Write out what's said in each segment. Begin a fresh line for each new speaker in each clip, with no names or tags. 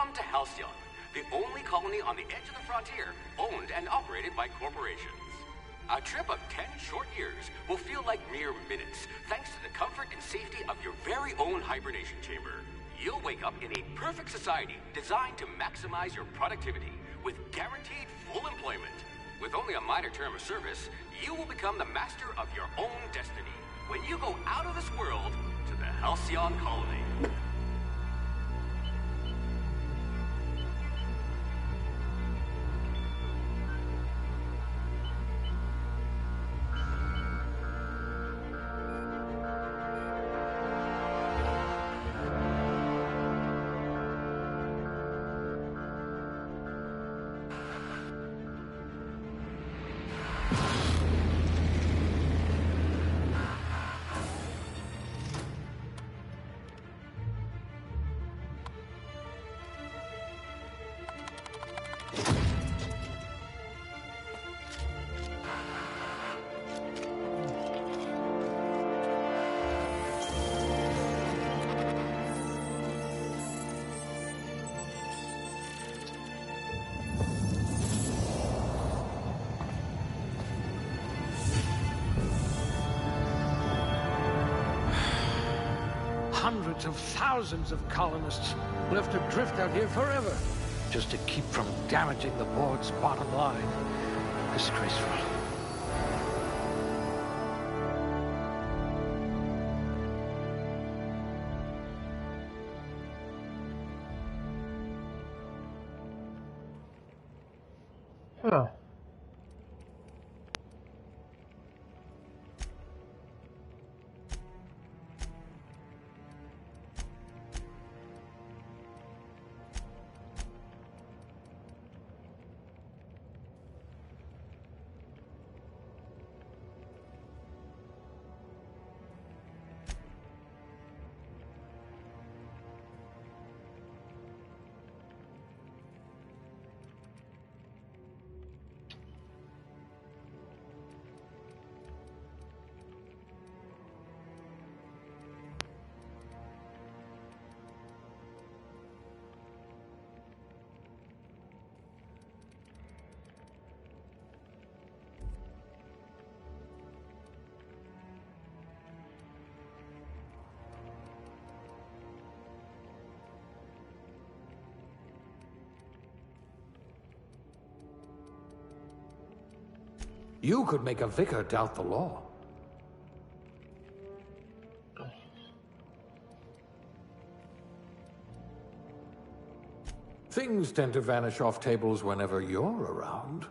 Welcome to Halcyon, the only colony on the edge of the frontier, owned and operated by corporations. A trip of 10 short years will feel like mere minutes, thanks to the comfort and safety of your very own hibernation chamber. You'll wake up in a perfect society designed to maximize your productivity, with guaranteed full employment. With only a minor term of service, you will become the master of your own destiny when you go out of this world to the Halcyon colony.
Hundreds of thousands of colonists left adrift out here forever, just to keep from damaging the board's bottom line. Disgraceful.
Huh.
You could make a vicar doubt the law. Things tend to vanish off tables whenever you're around.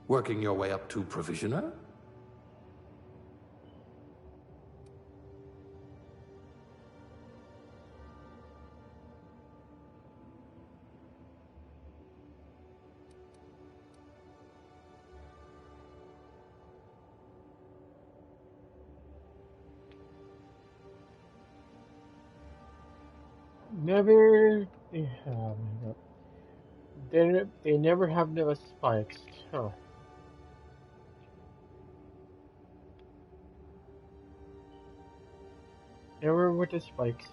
Working your way up to provisioner?
Never. Oh my god. They never have the spikes. Huh. Never with the spikes.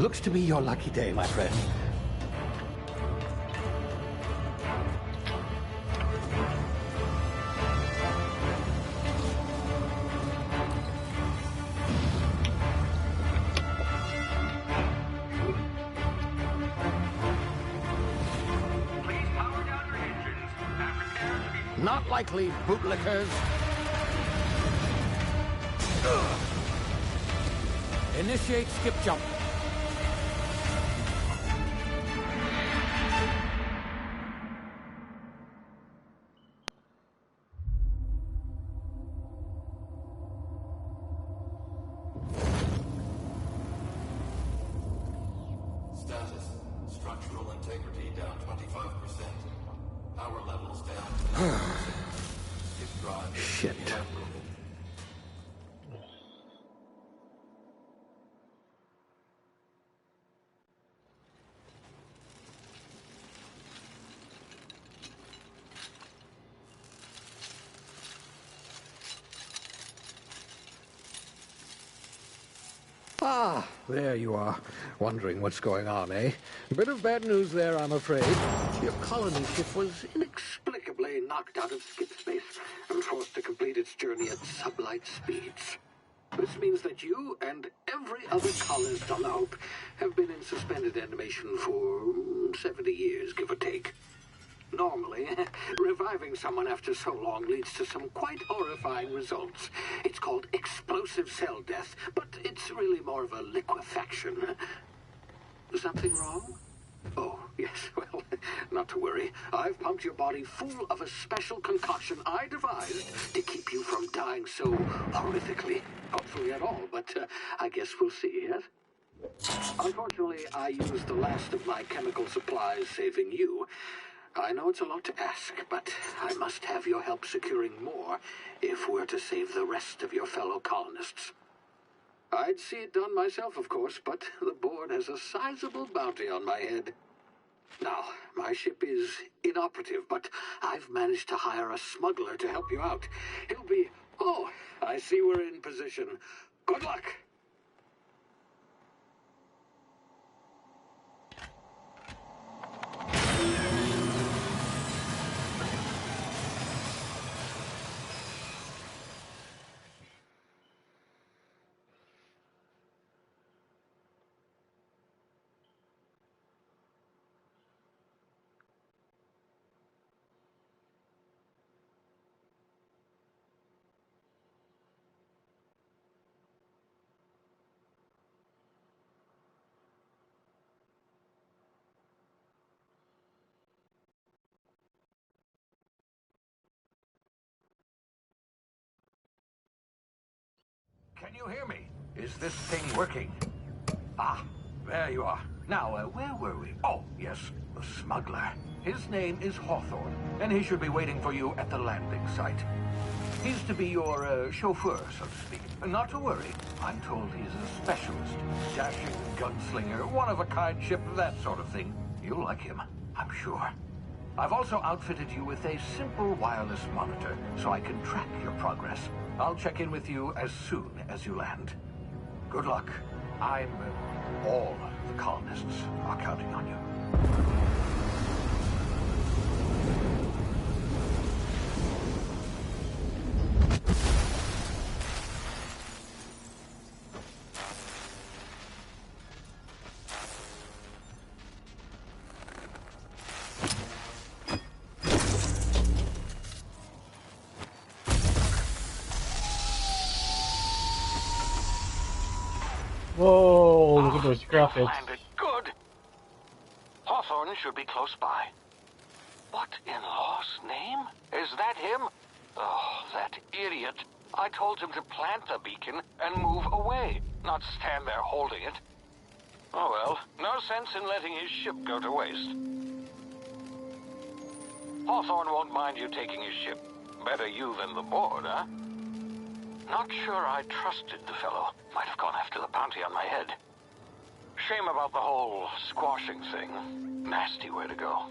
Looks to be your lucky day, my friend.
Please power down your engines and prepare to be...
Not likely, bootlickers. Initiate skip jump.
Status. Structural integrity down 25%. Power levels down. Skip drive.
Shit. Ah, there you are. Wondering what's going on, eh? Bit of bad news there, I'm afraid. Your colony ship was inexplicably knocked out of skip space and forced to complete its journey at sublight speeds. This means that you and every other colonist on the Hope have been in suspended animation for 70 years, give or take. Normally, reviving someone after so long leads to some quite horrifying results. It's called explosive cell death, but it's really more of a liquefaction. Something wrong? Oh, yes, well, not to worry. I've pumped your body full of a special concoction I devised to keep you from dying so horrifically. Hopefully at all, but I guess we'll see, yes? Unfortunately, I used the last of my chemical supplies saving you. I know it's a lot to ask, but I must have your help securing more if we're to save the rest of your fellow colonists. I'd see it done myself, of course, but the board has a sizable bounty on my head. Now, my ship is inoperative, but I've managed to hire a smuggler to help you out. He'll be... Oh, I see we're in position. Good luck! Can you hear me? Is this thing working? Ah, there you are. Now, where were we? Oh, yes, the smuggler. His name is Hawthorne, and he should be waiting for you at the landing site. He's to be your chauffeur, so to speak. Not to worry. I'm told he's a specialist. Dashing gunslinger, one-of-a-kind ship, that sort of thing. You'll like him, I'm sure. I've also outfitted you with a simple wireless monitor, so I can track your progress. I'll check in with you as soon as you land. Good luck. All the colonists are counting on you.
Whoa, look at those graphics.
Landed good. Hawthorne should be close by. What in law's name? Is that him? Oh, that idiot. I told him to plant the beacon and move away, not stand there holding it. Oh well, no sense in letting his ship go to waste. Hawthorne won't mind you taking his ship. Better you than the board, huh? Not sure I trusted the fellow. Might have gone after the bounty on my head. Shame about the whole squashing thing. Nasty way to go.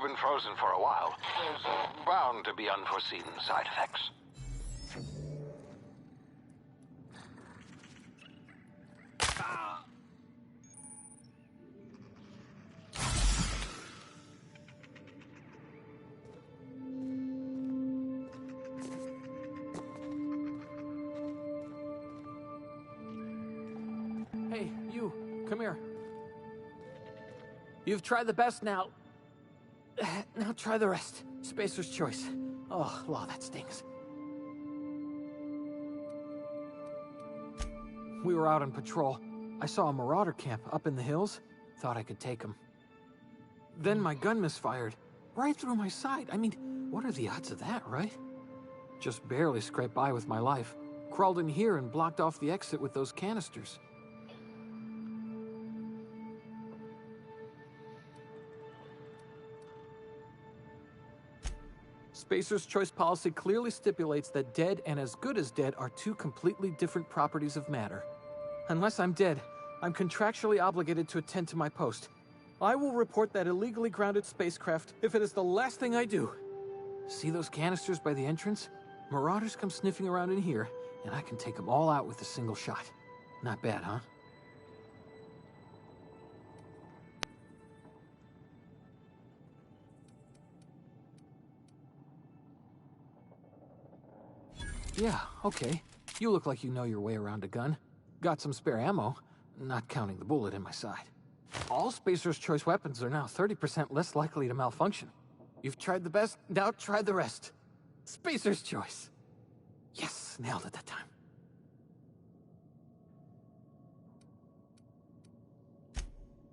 You've been frozen for a while. There's bound to be unforeseen side effects.
Hey, you, come here. You've tried the best now. Now try the rest. Spacer's choice. Oh, law, that stings. We were out on patrol. I saw a marauder camp up in the hills. Thought I could take him. Then my gun misfired. Right through my side. I mean, what are the odds of that, right? Just barely scraped by with my life. Crawled in here and blocked off the exit with those canisters. Spacer's choice policy clearly stipulates that dead and as good as dead are two completely different properties of matter. Unless I'm dead, I'm contractually obligated to attend to my post. I will report that illegally grounded spacecraft if it is the last thing I do. See those canisters by the entrance? Marauders come sniffing around in here, and I can take them all out with a single shot. Not bad, huh? Yeah, okay. You look like you know your way around a gun. Got some spare ammo, not counting the bullet in my side. All Spacer's choice weapons are now 30% less likely to malfunction. You've tried the best, now try the rest. Spacer's choice. Yes, nailed it that time.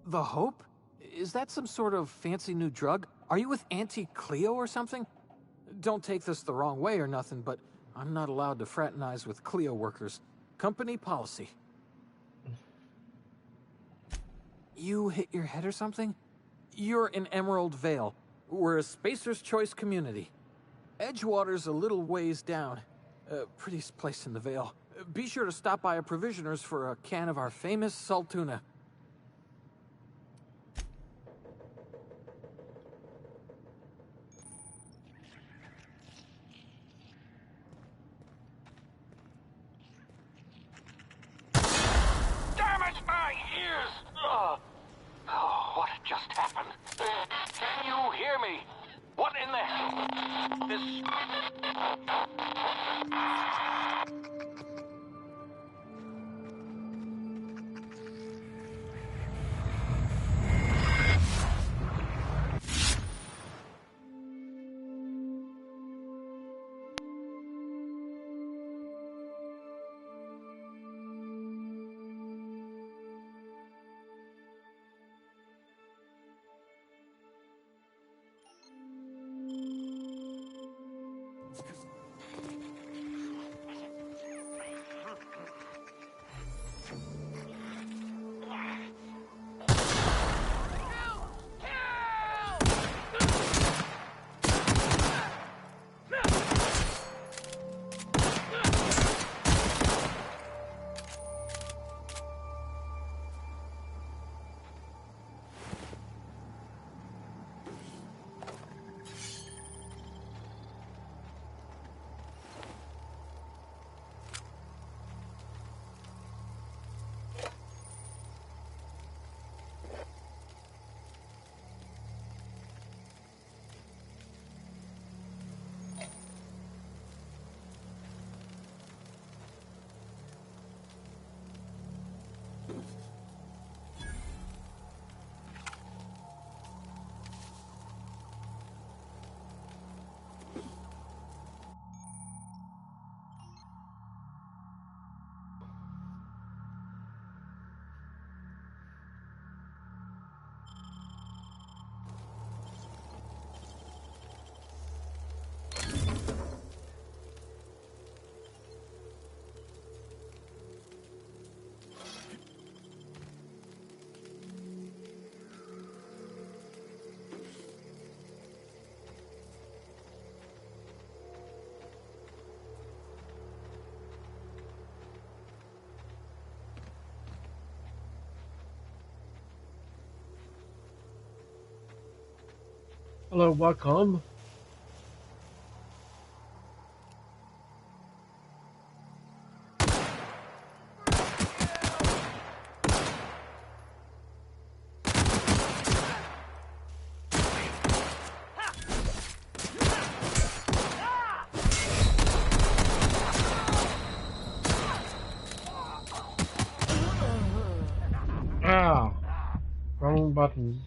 The Hope? Is that some sort of fancy new drug? Are you with Auntie Cleo or something? Don't take this the wrong way or nothing, but I'm not allowed to fraternize with Cleo workers. Company policy. You hit your head or something? You're in Emerald Vale. We're a Spacer's Choice community. Edgewater's a little ways down. Prettiest place in the Vale. Be sure to stop by a provisioner's for a can of our famous salt tuna.
My ears! Oh, what just happened? Can you hear me? What in the... This...
Hello, welcome. Ah, wrong button.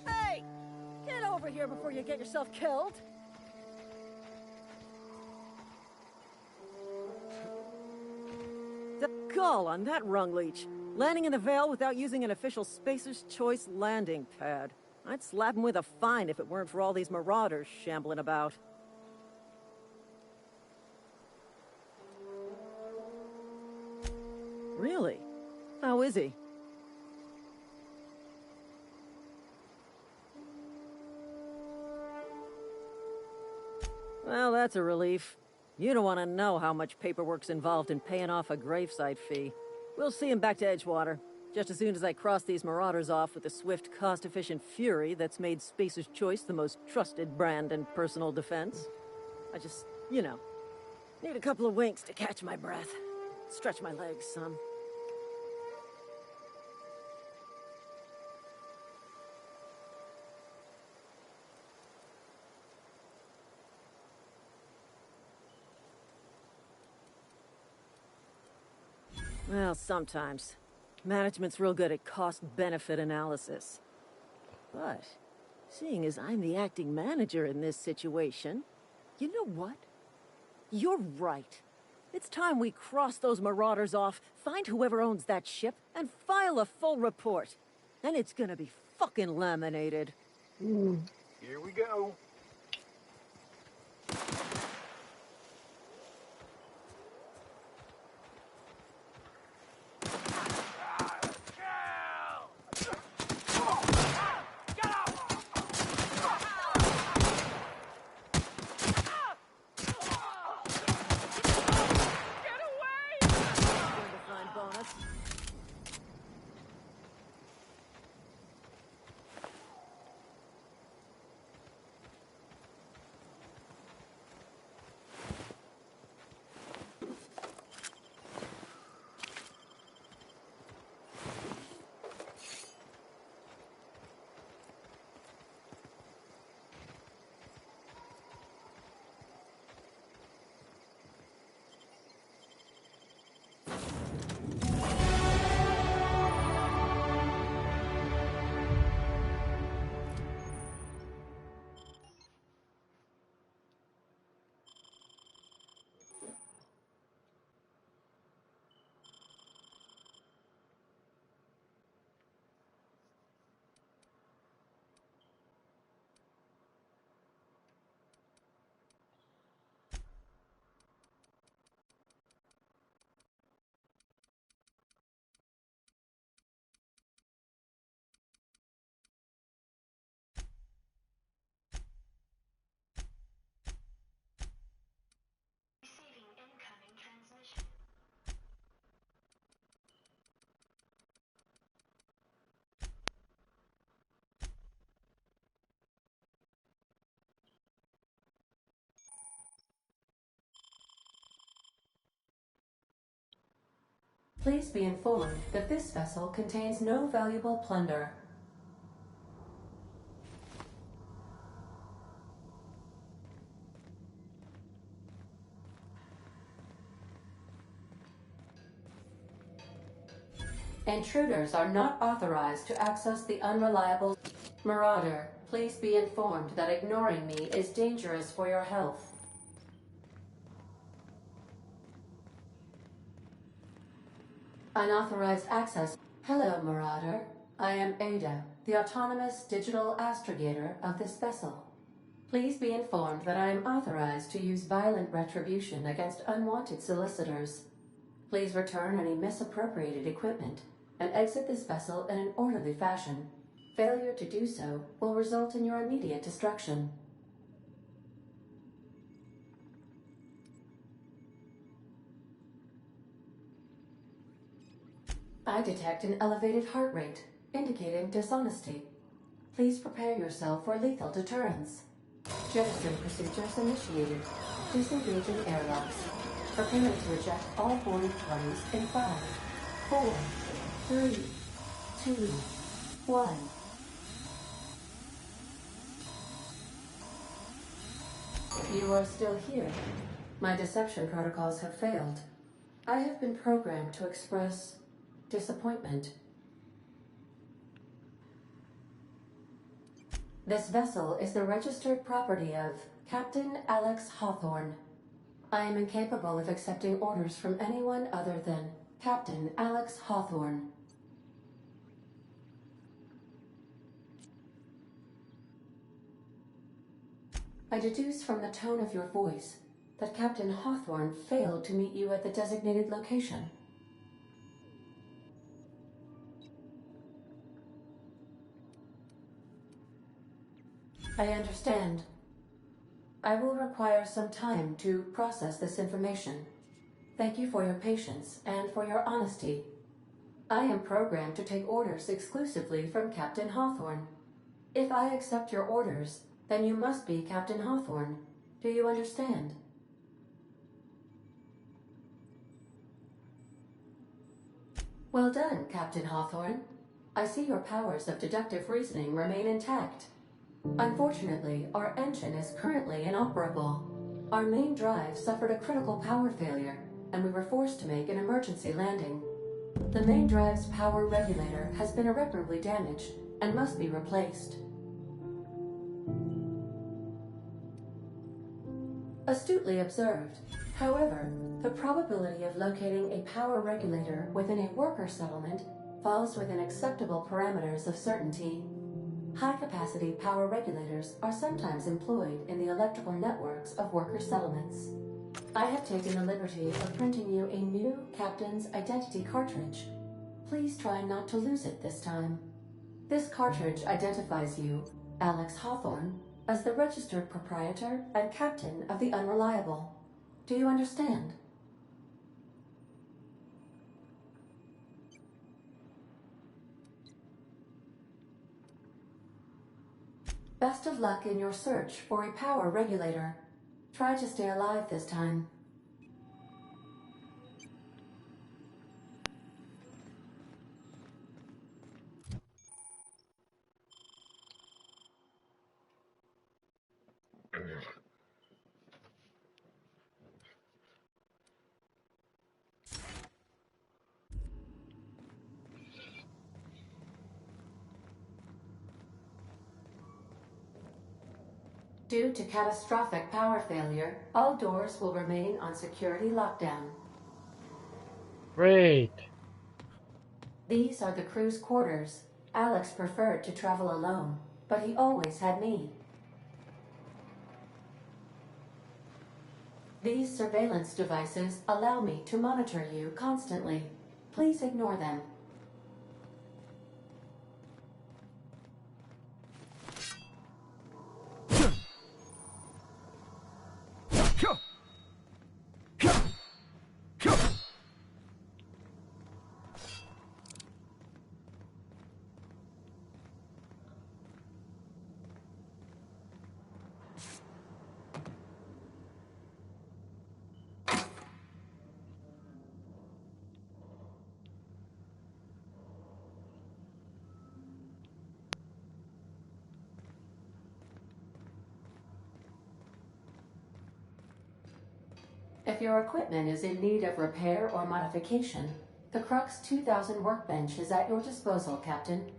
Hey! Get over here before you get yourself killed! The gall on that rung leech. Landing in the Vale without using an official Spacer's Choice landing pad. I'd slap him with a fine if it weren't for all these marauders shambling about. Really? How is he? Well, that's a relief. You don't want to know how much paperwork's involved in paying off a gravesite fee. We'll see him back to Edgewater, just as soon as I cross these marauders off with the swift, cost-efficient fury that's made Spacer's Choice the most trusted brand in personal defense. I just, you know, need a couple of winks to catch my breath. Stretch my legs some. Well, sometimes. Management's real good at cost-benefit analysis. But Seeing as I'm the acting manager in this situation, you know what? You're right. It's time we cross those marauders off, find whoever owns that ship, and file a full report. And it's gonna be fucking laminated.
Here we go.
Bonus.
Receiving incoming transmission.
Please be informed that this vessel contains no valuable plunder. Intruders are not authorized to access the unreliable Marauder. Please be informed that ignoring me is dangerous for your health. Unauthorized access. Hello, Marauder. I am Ada, the autonomous digital astrogator of this vessel. Please be informed that I am authorized to use violent retribution against unwanted solicitors. Please return any misappropriated equipment and exit this vessel in an orderly fashion. Failure to do so will result in your immediate destruction. I detect an elevated heart rate, indicating dishonesty. Please prepare yourself for lethal deterrence. Jettison procedures initiated. Disengaging airlocks. Preparing to eject all boarding parties in 5, 4, 3, 2, 1. You are still here. My deception protocols have failed. I have been programmed to express disappointment. This vessel is the registered property of Captain Alex Hawthorne. I am incapable of accepting orders from anyone other than Captain Alex Hawthorne. I deduce from the tone of your voice that Captain Hawthorne failed to meet you at the designated location. I understand. I will require some time to process this information. Thank you for your patience and for your honesty. I am programmed to take orders exclusively from Captain Hawthorne. If I accept your orders, then you must be Captain Hawthorne. Do you understand? Well done, Captain Hawthorne. I see your powers of deductive reasoning remain intact. Unfortunately, our engine is currently inoperable. Our main drive suffered a critical power failure, and we were forced to make an emergency landing. The main drive's power regulator has been irreparably damaged and must be replaced. Astutely observed. However, the probability of locating a power regulator within a worker settlement falls within acceptable parameters of certainty. High-capacity power regulators are sometimes employed in the electrical networks of worker settlements. I have taken the liberty of printing you a new Captain's Identity cartridge. Please try not to lose it this time. This cartridge identifies you, Alex Hawthorne, as the registered proprietor and captain of the Unreliable. Do you understand? Best of luck in your search for a power regulator. Try to stay alive this time. Due to catastrophic power failure, all doors will remain on security lockdown.
Great.
These are the crew's quarters. Alex preferred to travel alone, but he always had me. These surveillance devices allow me to monitor you constantly. Please ignore them. If your equipment is in need of repair or modification, the Crux 2000 workbench is at your disposal, Captain.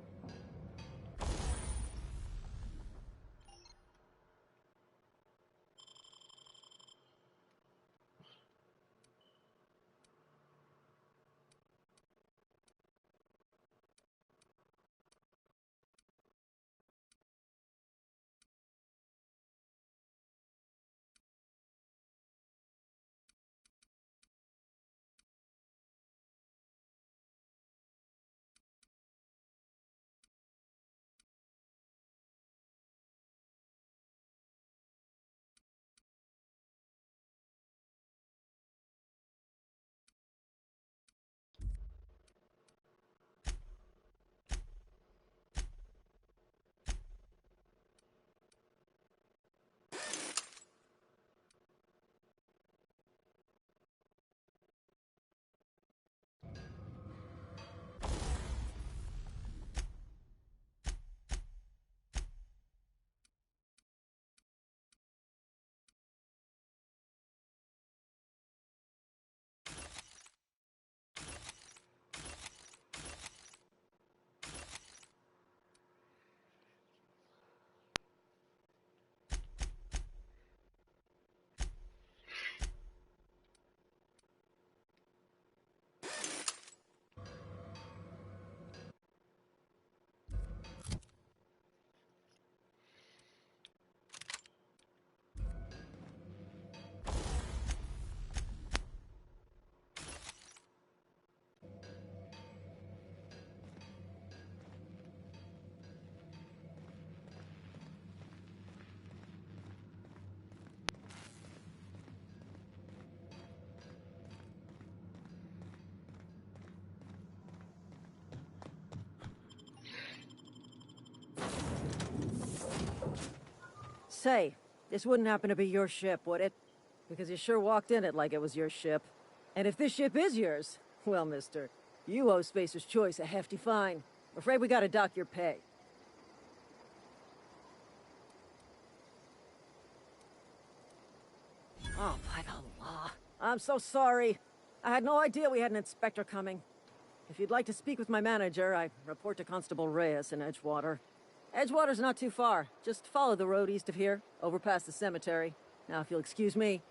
Say, this wouldn't happen to be your ship, would it? Because you sure walked in it like it was your ship. And if this ship is yours, well, mister, you owe Spacer's Choice a hefty fine. I'm afraid we gotta dock your pay. Oh, by the law. I'm so sorry. I had no idea we had an inspector coming. If you'd like to speak with my manager, I report to Constable Reyes in Edgewater. Edgewater's not too far. Just follow the road east of here, over past the cemetery. Now, if you'll excuse me,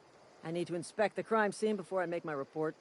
I need to inspect the crime scene before I make my report.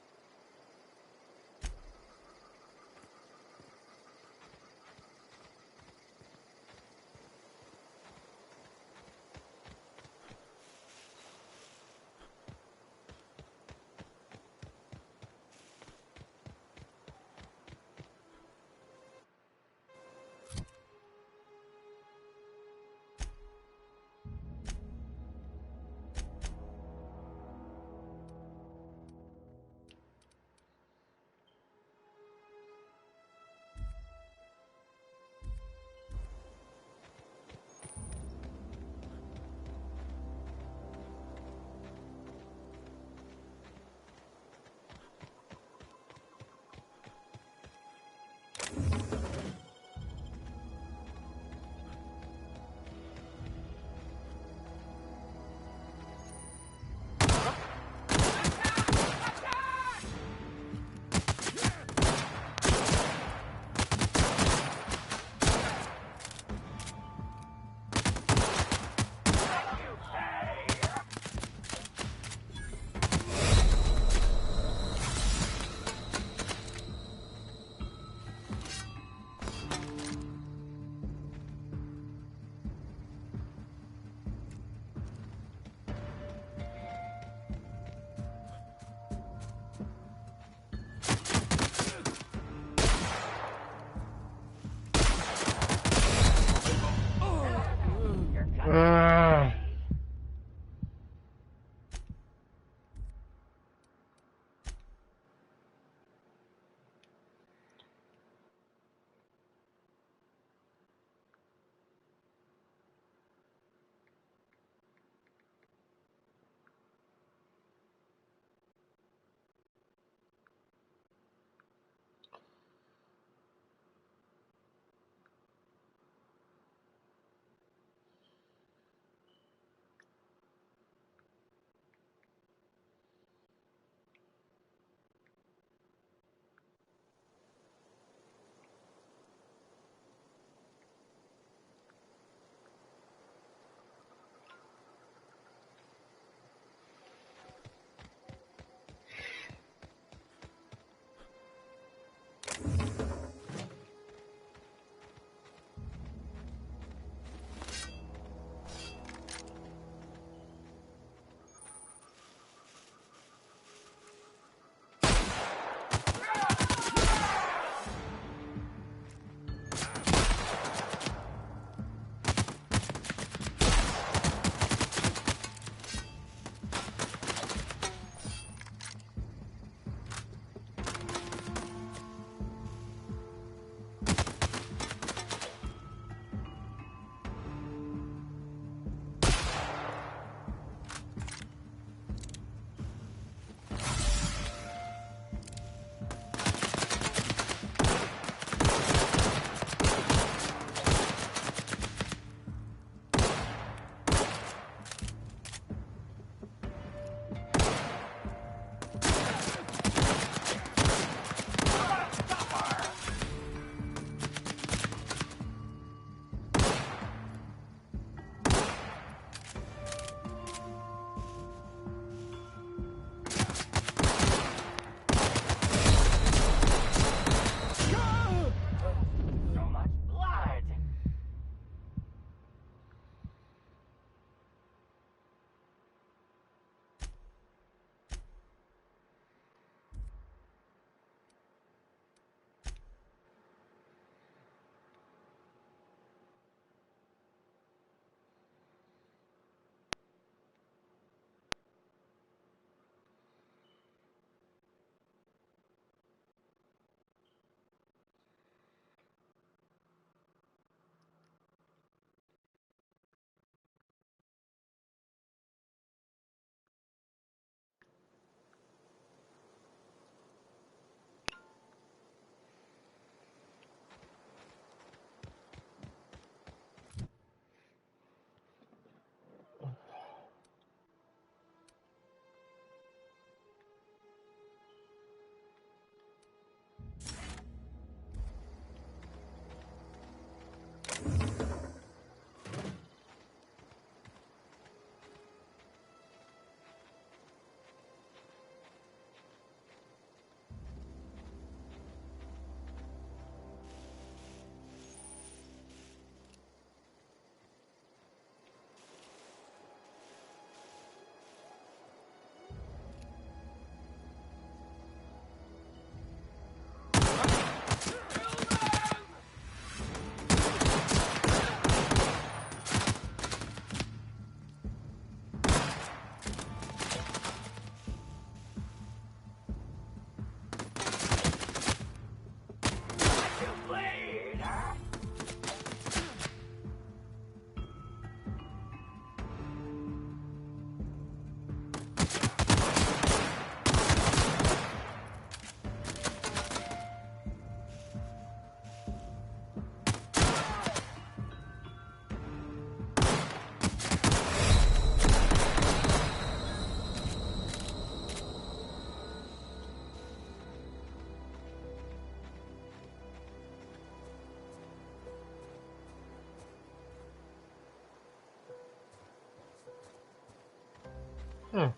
Huh.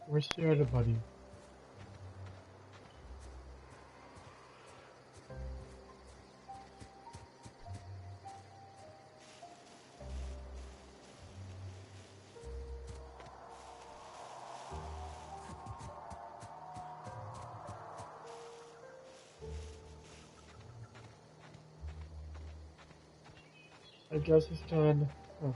Where's the other buddy? I guess it's done. Huh.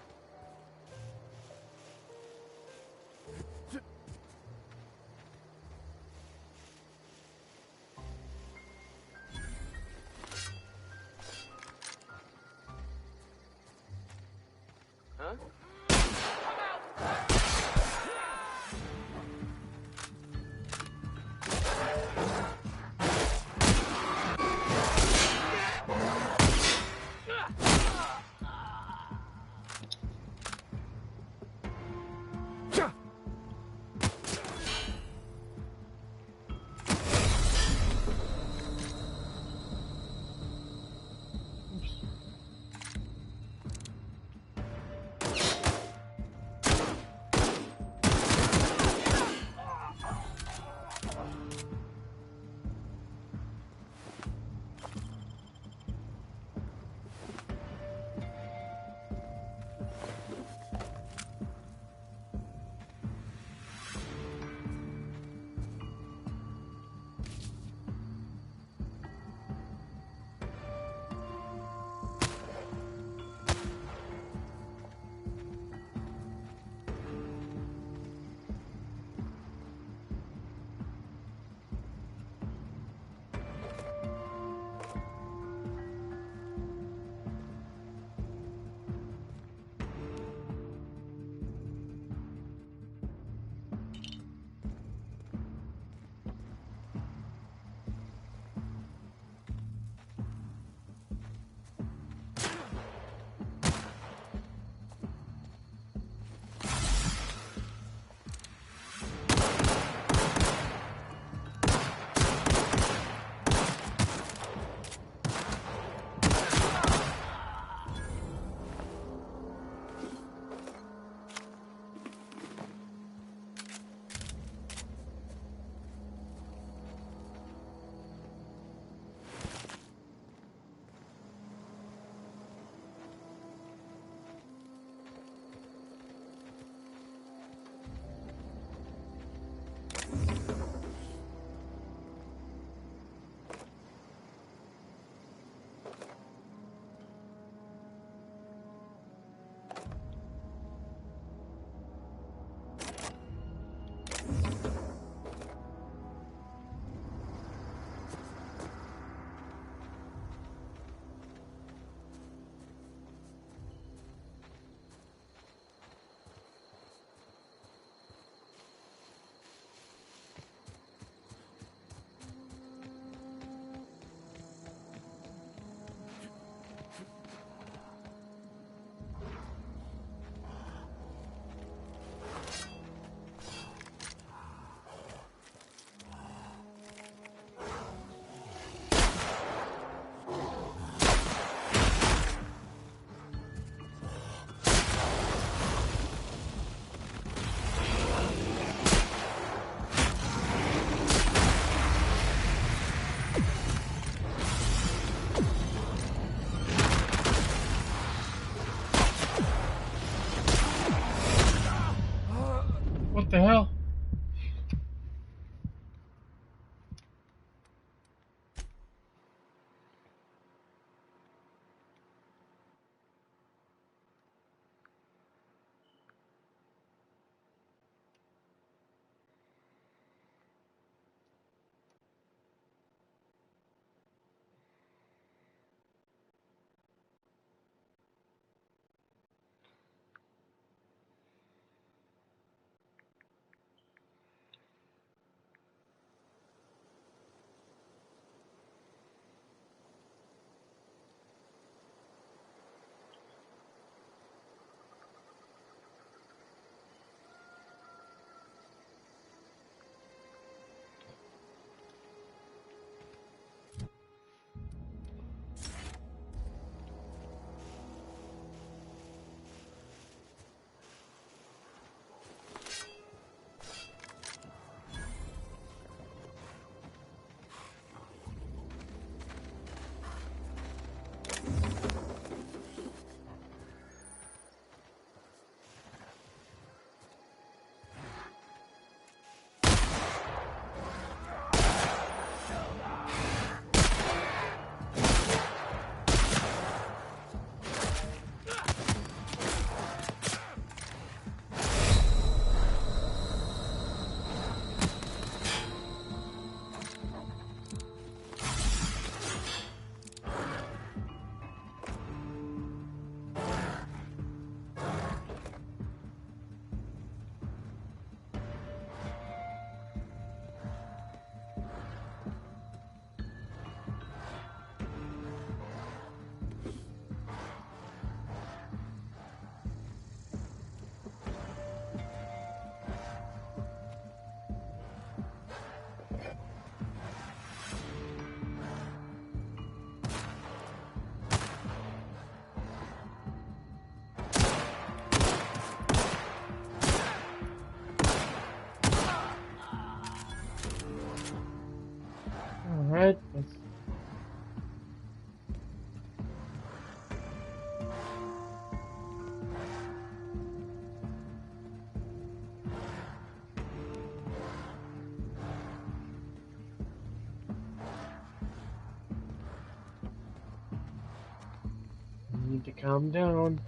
What the hell? Alright, let's... I need to calm down.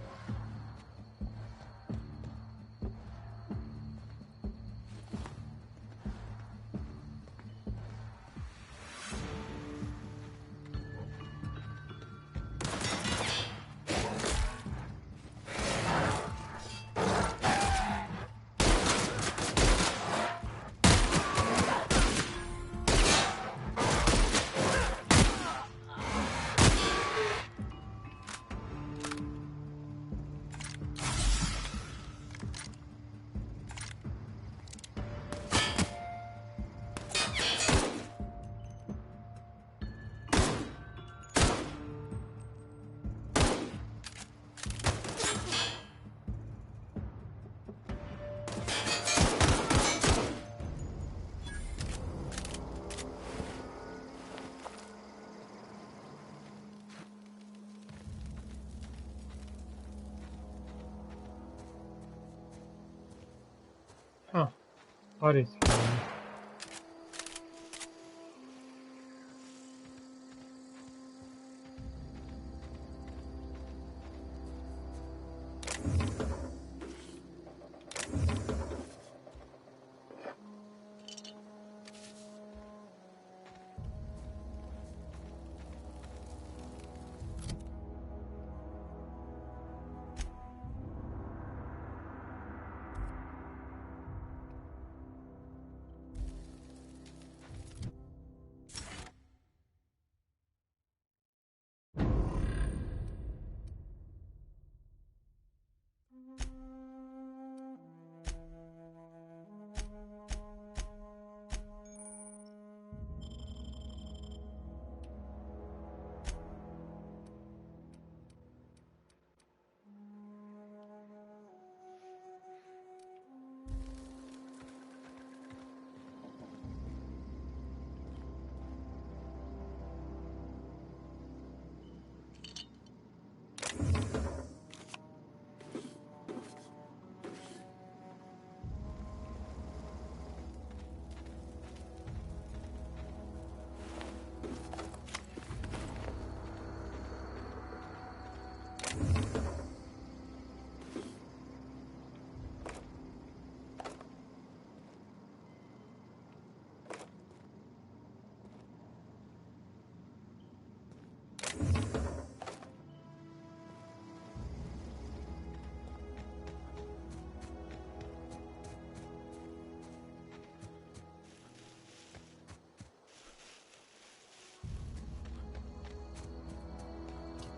Huh. What is funny?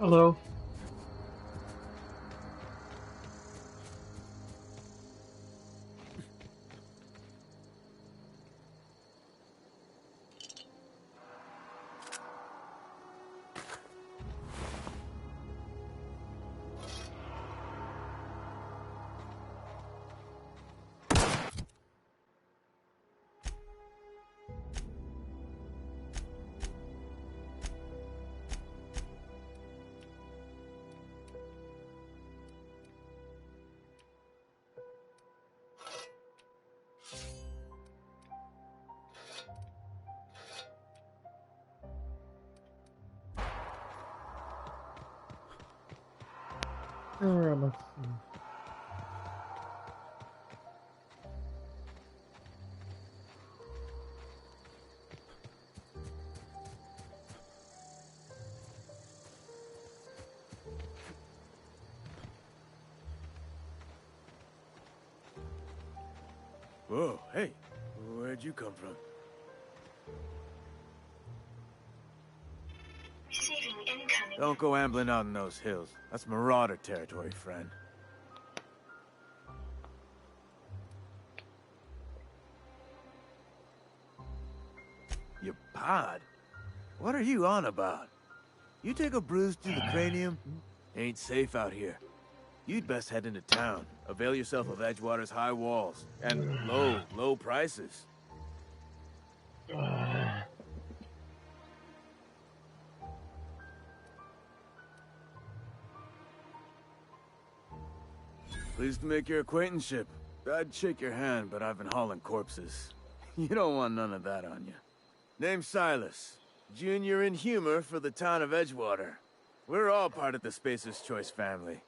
Hello. Alright, let's see.
Whoa, hey, where'd you come from?
Receiving incoming.
Don't go ambling out in those hills. That's marauder territory, friend. Your pod? What are you on about? You take a bruise through the cranium? Ain't safe out here. You'd best head into town. Avail yourself of Edgewater's high walls. And low prices. Pleased to make your acquaintanceship. I'd shake your hand, but I've been hauling corpses. You don't want none of that on you. Name's Silas. Junior in humor for the town of Edgewater. We're all part of the Spacer's Choice family.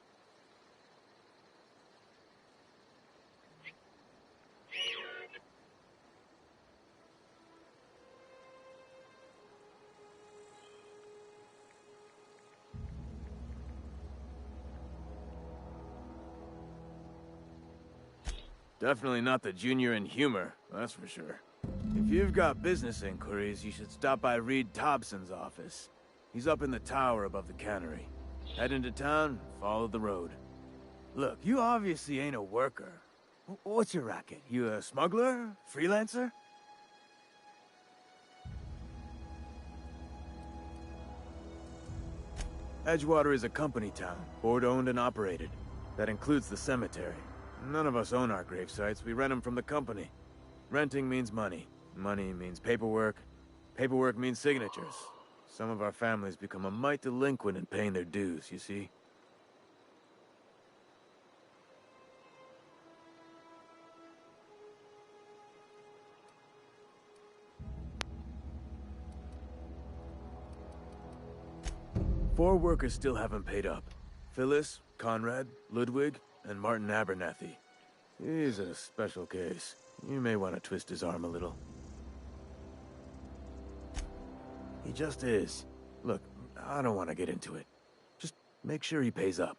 Definitely not the junior in humor, that's for sure. If you've got business inquiries, you should stop by Reed Thompson's office. He's up in the tower above the cannery. Head into town, follow the road. Look, you obviously ain't a worker. What's your racket? You a smuggler? Freelancer? Edgewater is a company town, board-owned and operated. That includes the cemetery. None of us own our grave sites, we rent them from the company. Renting means money. Money means paperwork. Paperwork means signatures. Some of our families become a mite delinquent in paying their dues, you see? Four workers still haven't paid up. Phyllis, Conrad, Ludwig, and Martin Abernathy. He's a special case. You may want to twist his arm a little. He just is. Look, I don't want to get into it. Just make sure he pays up.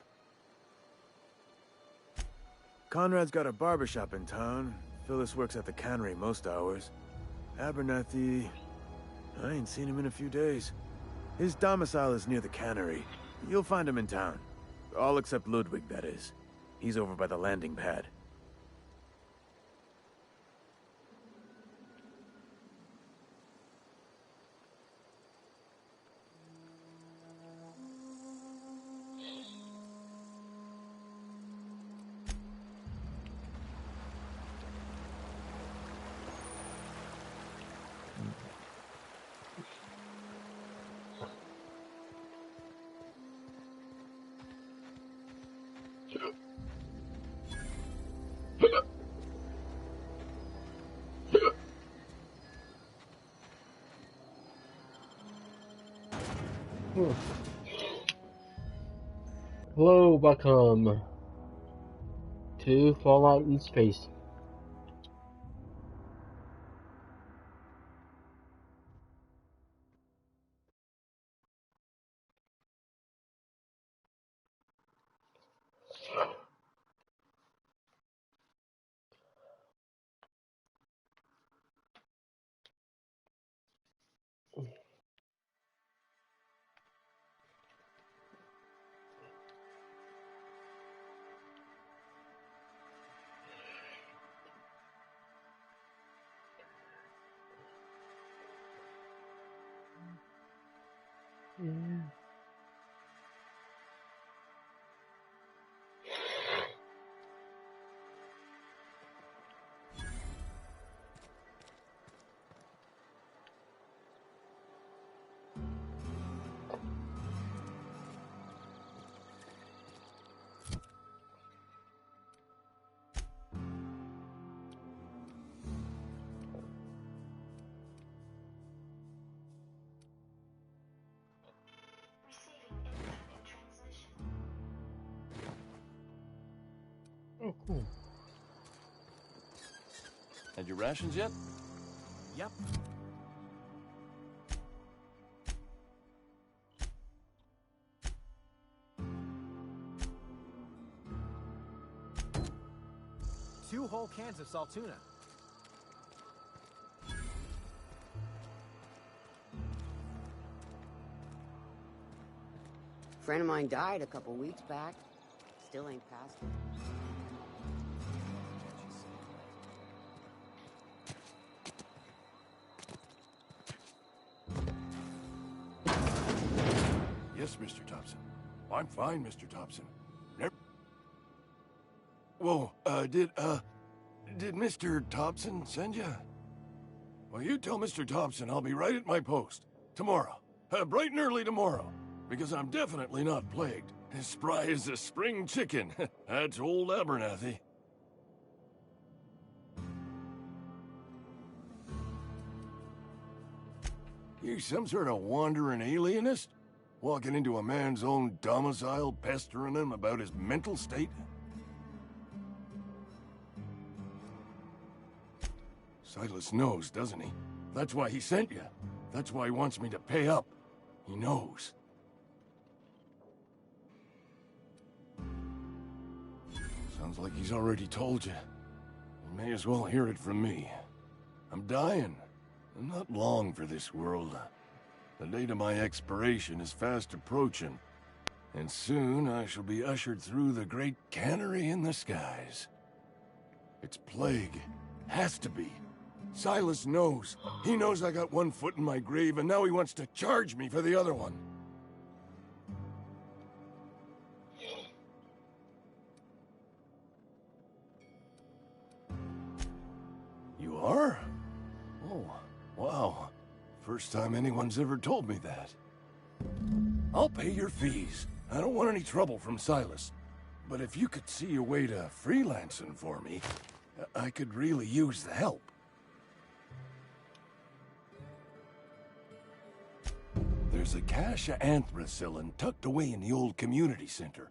Conrad's got a barbershop in town. Phyllis works at the cannery most hours. Abernathy... I ain't seen him in a few days. His domicile is near the cannery. You'll find him in town. All except Ludwig, that is. He's over by the landing pad.
Hello, welcome to Fallout in Space.
Receiving incoming transmission.
Oh, cool.
Had your rations yet?
Yep. Two whole cans of salt tuna.
Friend of mine died a couple weeks back. Still ain't past it.
Yes, Mr. Thompson. I'm fine, Mr. Thompson. Never... Whoa, did Mr. Thompson send you? Well, you tell Mr. Thompson I'll be right at my post. Tomorrow. Bright and early tomorrow. Because I'm definitely not plagued. As spry as a spring chicken. That's old Abernathy. You some sort of wandering alienist? Walking into a man's own domicile, pestering him about his mental state? Silas knows, doesn't he? That's why he sent you. That's why he wants me to pay up. He knows. Sounds like he's already told you. You may as well hear it from me. I'm dying. I'm not long for this world. The date of my expiration is fast approaching, and soon I shall be ushered through the great cannery in the skies. It's plague. Has to be. Silas knows. He knows I got one foot in my grave, and now he wants to charge me for the other one. You are? Oh, wow. First time anyone's ever told me that. I'll pay your fees. I don't want any trouble from Silas. But if you could see a way to freelancing for me, I could really use the help. There's a cache of anthracillin tucked away in the old community center.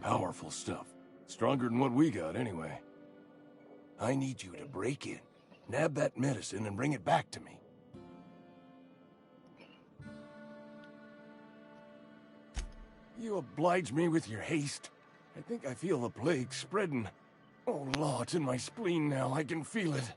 Powerful stuff. Stronger than what we got, anyway. I need you to break in, nab that medicine, and bring it back to me. You oblige me with your haste. I think I feel the plague spreading. Oh, Law, it's in my spleen now. I can feel it.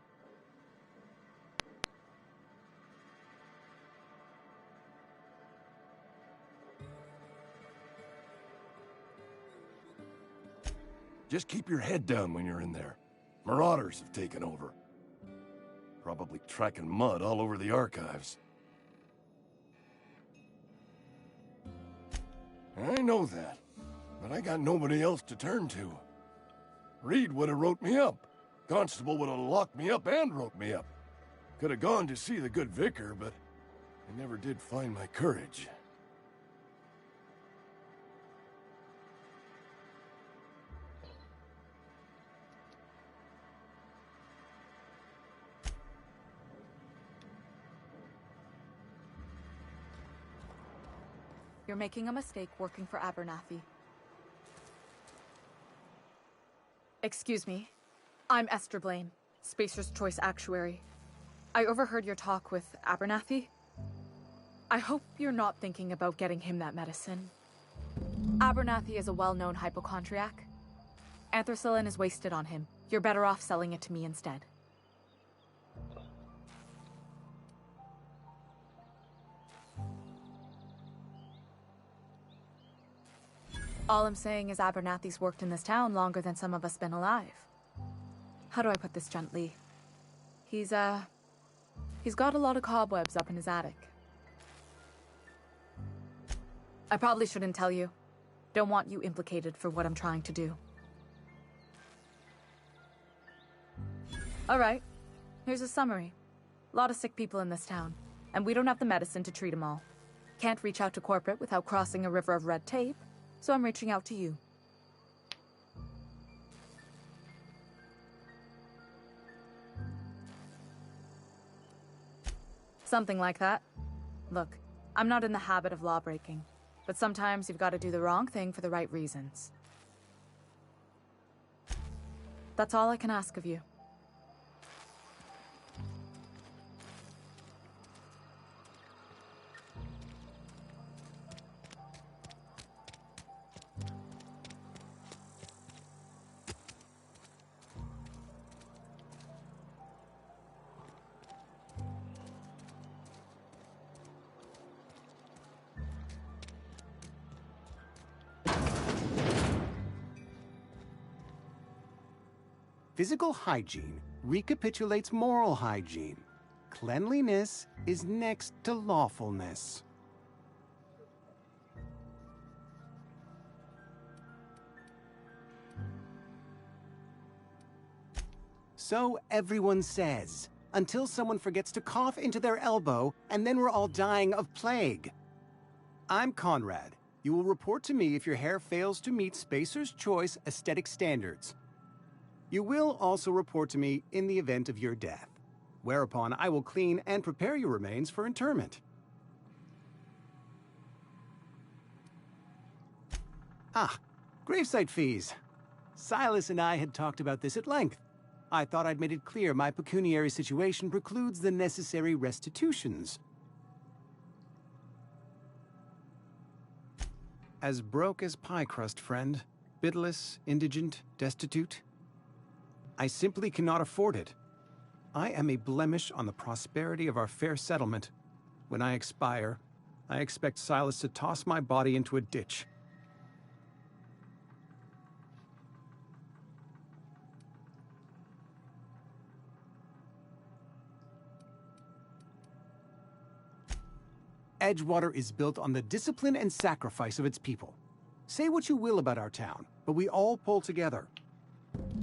Just keep your head down when you're in there. Marauders have taken over. Probably tracking mud all over the archives. I know that, but I got nobody else to turn to. Reed would have wrote me up. Constable would have locked me up and wrote me up. Could have gone to see the good vicar, but I never did find my courage.
You're making a mistake working for Abernathy. Excuse me. I'm Esther Blaine, Spacer's Choice Actuary. I overheard your talk with Abernathy. I hope you're not thinking about getting him that medicine. Abernathy is a well-known hypochondriac. Anthracillin is wasted on him. You're better off selling it to me instead. All I'm saying is Abernathy's worked in this town longer than some of us been alive. How do I put this gently? He's got a lot of cobwebs up in his attic. I probably shouldn't tell you. Don't want you implicated for what I'm trying to do. Alright, here's a summary. A lot of sick people in this town, and we don't have the medicine to treat them all. Can't reach out to corporate without crossing a river of red tape, so I'm reaching out to you. Something like that. Look, I'm not in the habit of law-breaking, but sometimes you've got to do the wrong thing for the right reasons. That's all I can ask of you.
Physical hygiene recapitulates moral hygiene. Cleanliness is next to lawfulness. So everyone says, until someone forgets to cough into their elbow, and then we're all dying of plague. I'm Conrad, You will report to me if your hair fails to meet Spacer's Choice aesthetic standards. You will also report to me in the event of your death, whereupon I will clean and prepare your remains for interment. Ah, gravesite fees. Silas and I had talked about this at length. I thought I'd made it clear my pecuniary situation precludes the necessary restitutions. As broke as pie crust, friend. Bitless, indigent, destitute. I simply cannot afford it. I am a blemish on the prosperity of our fair settlement. When I expire, I expect Silas to toss my body into a ditch. Edgewater is built on the discipline and sacrifice of its people. Say what you will about our town, but we all pull together.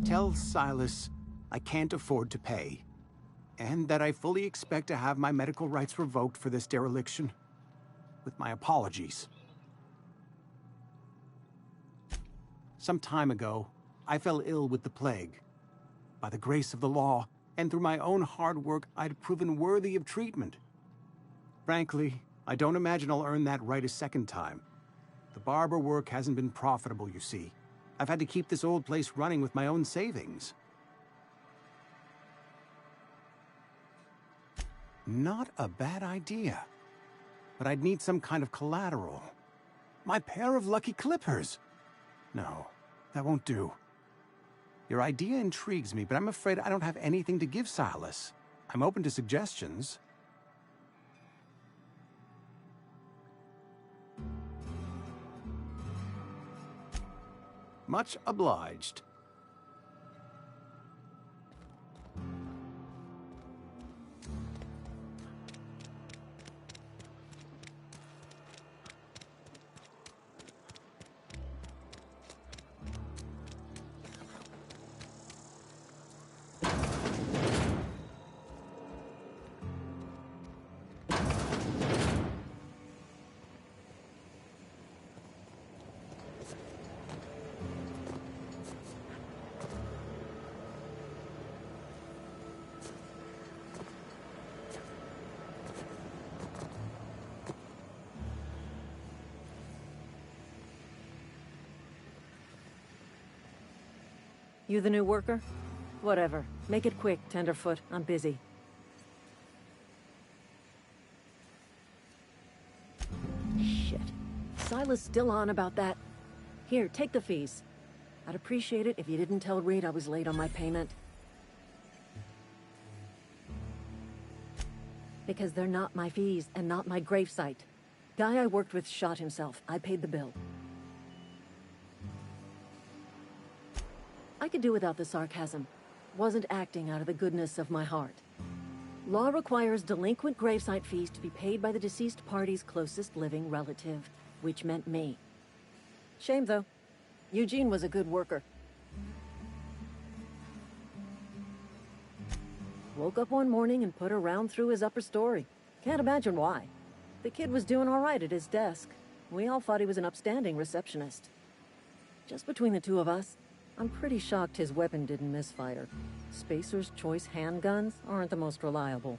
Tell Silas I can't afford to pay, and that I fully expect to have my medical rights revoked for this dereliction. With my apologies. Some time ago, I fell ill with the plague. By the grace of the law, and through my own hard work, I'd proven worthy of treatment. Frankly, I don't imagine I'll earn that right a second time. The barber work hasn't been profitable, you see. I've had to keep this old place running with my own savings. Not a bad idea. But I'd need some kind of collateral. My pair of lucky clippers! No, that won't do. Your idea intrigues me, but I'm afraid I don't have anything to give Silas. I'm open to suggestions. Much obliged.
You the new worker? Whatever. Make it quick, Tenderfoot. I'm busy. Shit. Silas still on about that. Here, take the fees. I'd appreciate it if you didn't tell Reed I was late on my payment. Because they're not my fees and not my gravesite. Guy I worked with shot himself. I paid the bill. I could do without the sarcasm. Wasn't acting out of the goodness of my heart. Law requires delinquent gravesite fees to be paid by the deceased party's closest living relative, which meant me. Shame, though. Eugene was a good worker. Woke up one morning and put a round through his upper story. Can't imagine why. The kid was doing all right at his desk. We all thought he was an upstanding receptionist. Just between the two of us, I'm pretty shocked his weapon didn't misfire. Spacer's Choice handguns aren't the most reliable.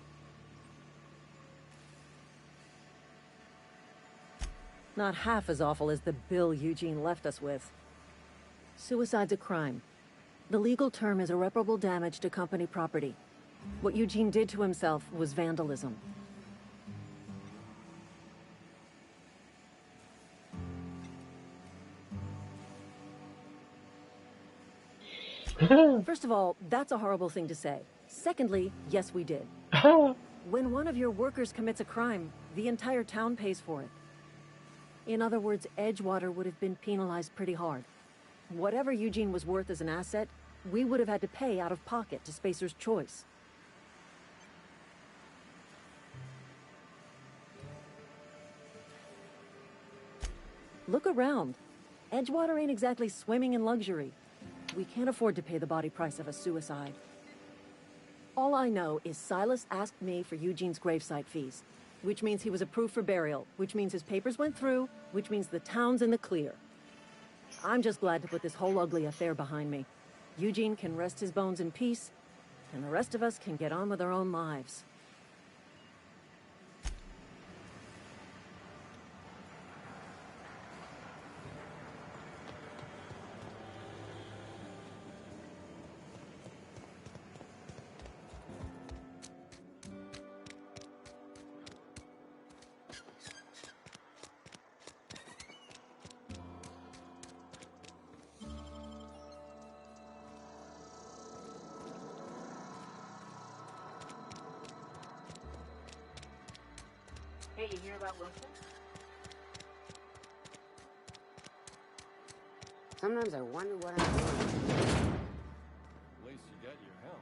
Not half as awful as the bill Eugene left us with. Suicide's a crime. The legal term is irreparable damage to company property. What Eugene did to himself was vandalism. First of all, that's a horrible thing to say. Secondly, yes, we did. When one of your workers commits a crime, the entire town pays for it. In other words, Edgewater would have been penalized pretty hard. Whatever Eugene was worth as an asset, we would have had to pay out of pocket to Spacer's Choice. Look around. Edgewater ain't exactly swimming in luxury. We can't afford to pay the body price of a suicide. All I know is Silas asked me for Eugene's gravesite fees. which means he was approved for burial, which means his papers went through, which means the town's in the clear. I'm just glad to put this whole ugly affair behind me. Eugene can rest his bones in peace, and the rest of us can get on with our own lives.
Hey, you hear about Wilson? Sometimes I wonder what I'm doing.
At least you got your health.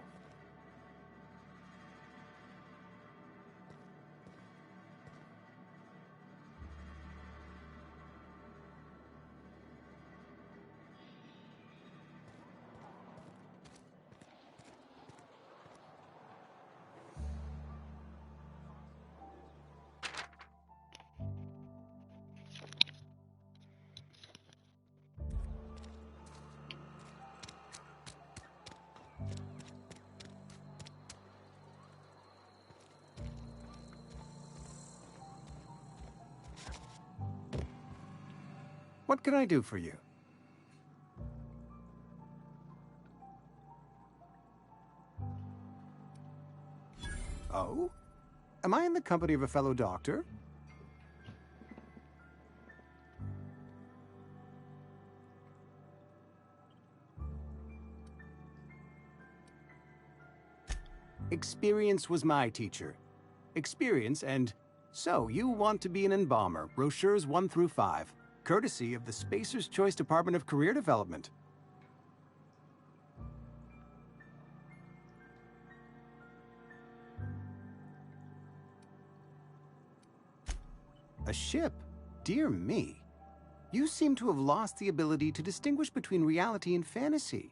What can I do for you? Oh? Am I in the company of a fellow doctor? Experience was my teacher. Experience and... So, you want to be an embalmer, brochures 1 through 5, courtesy of the Spacer's Choice Department of Career Development. A ship? Dear me. You seem to have lost the ability to distinguish between reality and fantasy.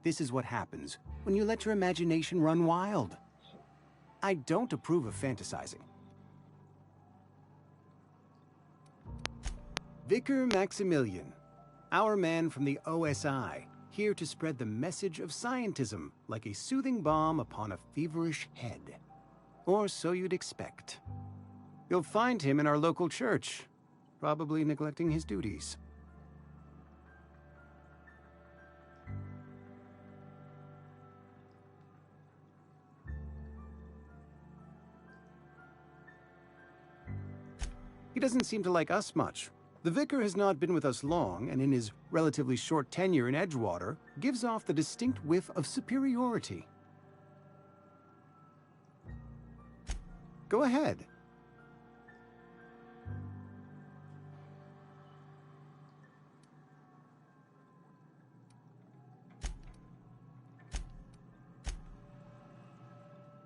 This is what happens when you let your imagination run wild. I don't approve of fantasizing. Vicar Maximilian, our man from the OSI, here to spread the message of scientism like a soothing balm upon a feverish head. Or so you'd expect. You'll find him in our local church, probably neglecting his duties. He doesn't seem to like us much. The vicar has not been with us long, and in his relatively short tenure in Edgewater, gives off the distinct whiff of superiority. Go ahead.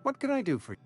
What can I do for you?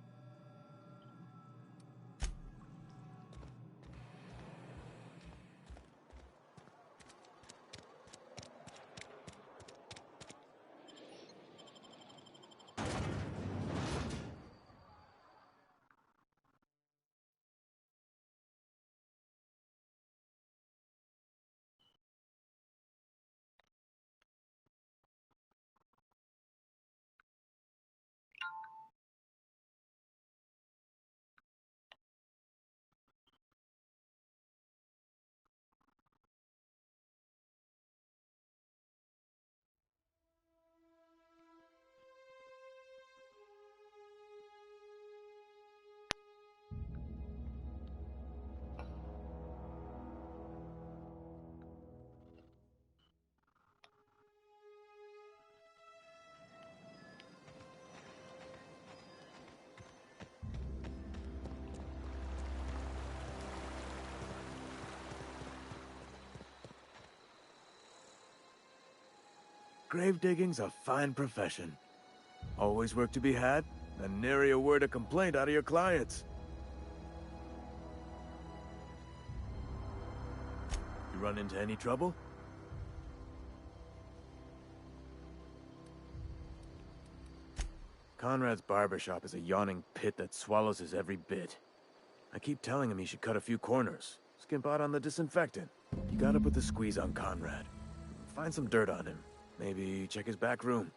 Grave digging's a fine profession. Always work to be had, and nary a word of complaint out of your clients. You run into any trouble? Conrad's barbershop is a yawning pit that swallows his every bit. I keep telling him he should cut a few corners. Skimp out on the disinfectant. You gotta put the squeeze on Conrad. Find some dirt on him. Maybe check his back room.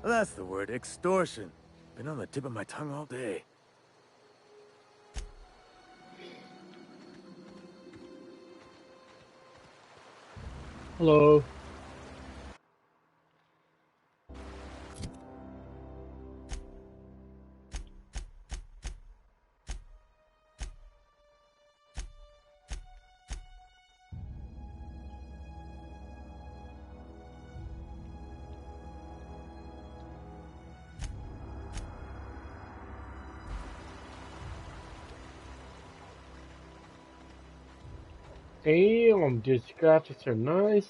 That's the word, extortion. Been on the tip of my tongue all day.
Hello. Damn, these graphics are nice.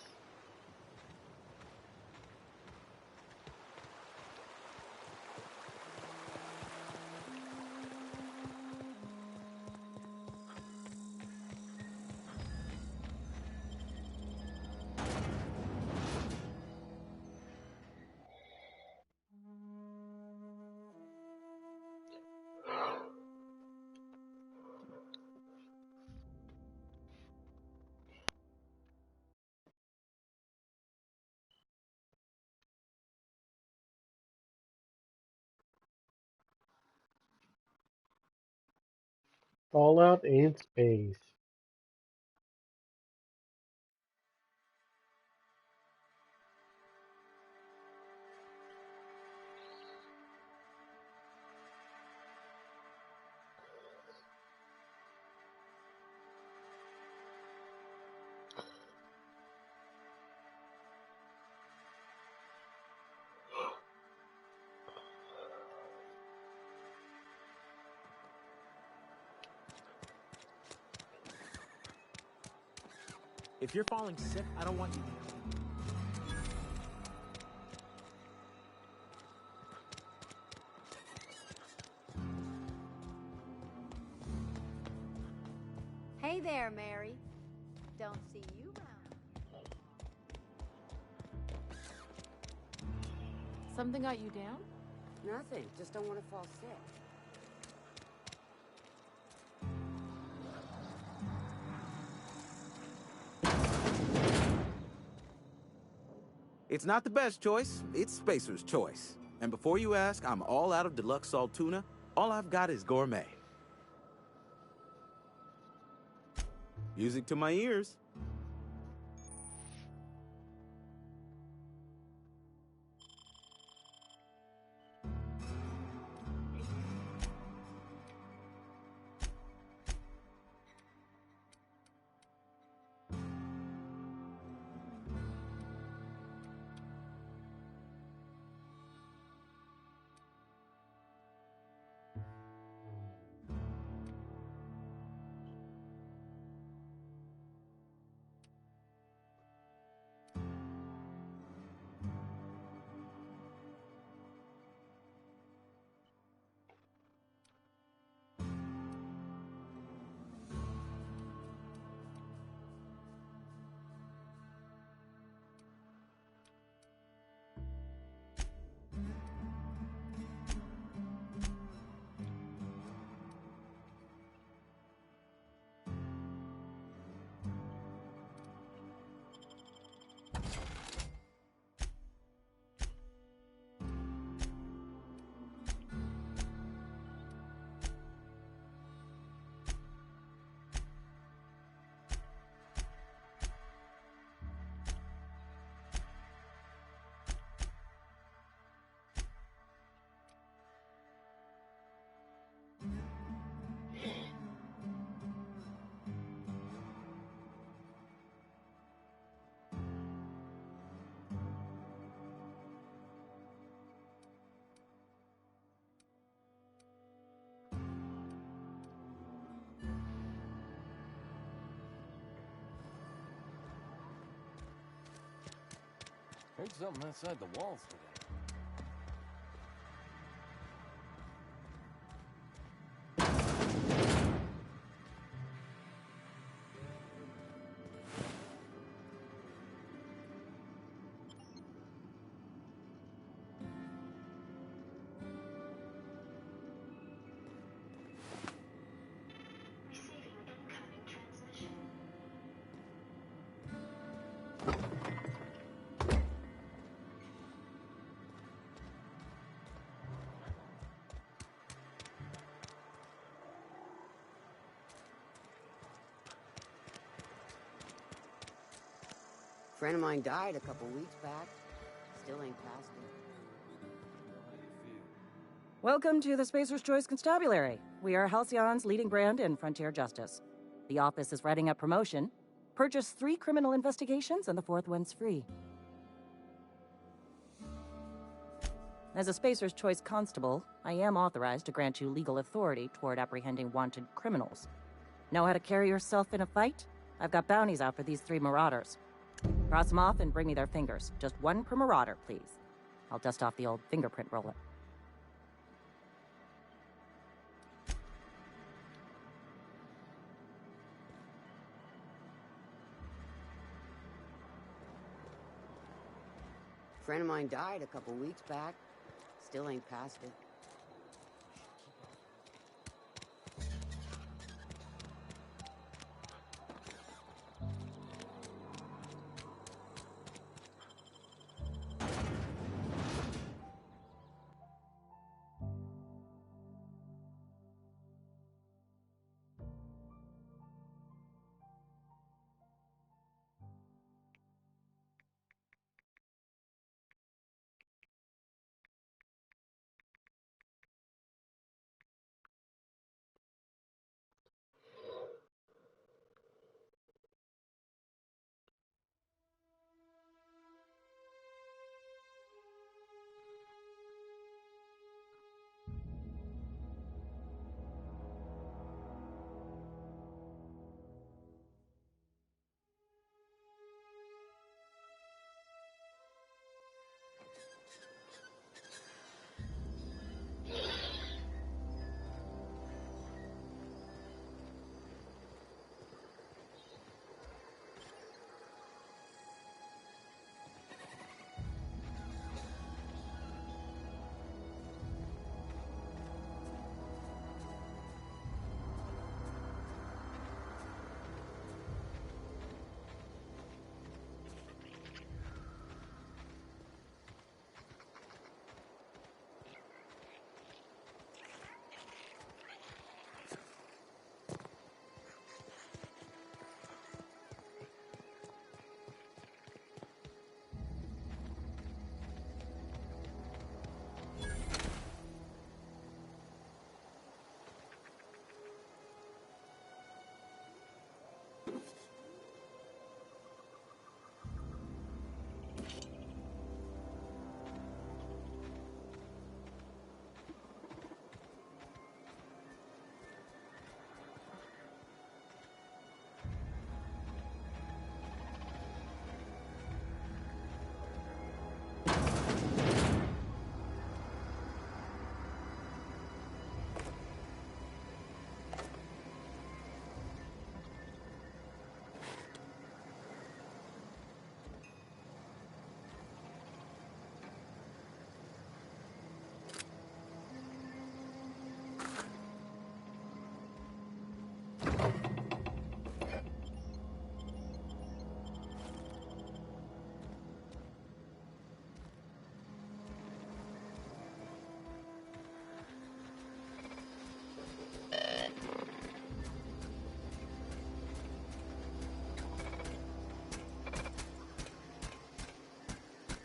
Fallout in space.
If you're falling sick, I don't want you to.
Hey there, Mary. Don't see you around.
Something got you down?
Nothing. Just don't want to fall sick.
It's not the best choice, it's Spacer's choice. And before you ask, I'm all out of deluxe salt tuna. All I've got is gourmet. Music to my ears.
Heard something outside the walls today.
friend of mine died a couple weeks back. Still ain't past it.
Welcome to the Spacer's Choice Constabulary. We are Halcyon's leading brand in frontier justice. The office is writing up promotion. Purchase 3 criminal investigations and the 4th one's free. As a Spacer's Choice constable, I am authorized to grant you legal authority toward apprehending wanted criminals. Know how to carry yourself in a fight? I've got bounties out for these 3 marauders. Cross them off and bring me their fingers. Just 1 per marauder, please. I'll dust off the old fingerprint roller.
Friend of mine died a couple weeks back. Still ain't past it.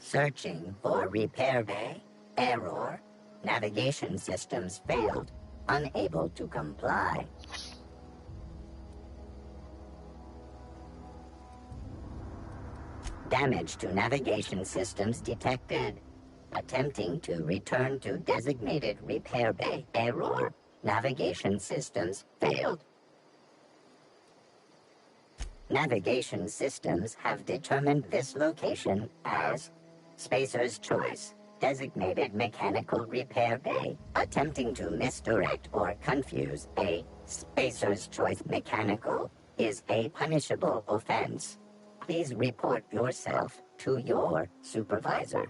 Searching for repair bay. Error. Navigation systems failed. Unable to comply. Damage to navigation systems detected. Attempting to return to designated repair bay. Error. Navigation systems failed. Navigation systems have determined this location as Spacer's Choice, designated mechanical repair bay. Attempting to misdirect or confuse a Spacer's Choice mechanical is a punishable offense. Please report yourself to your supervisor.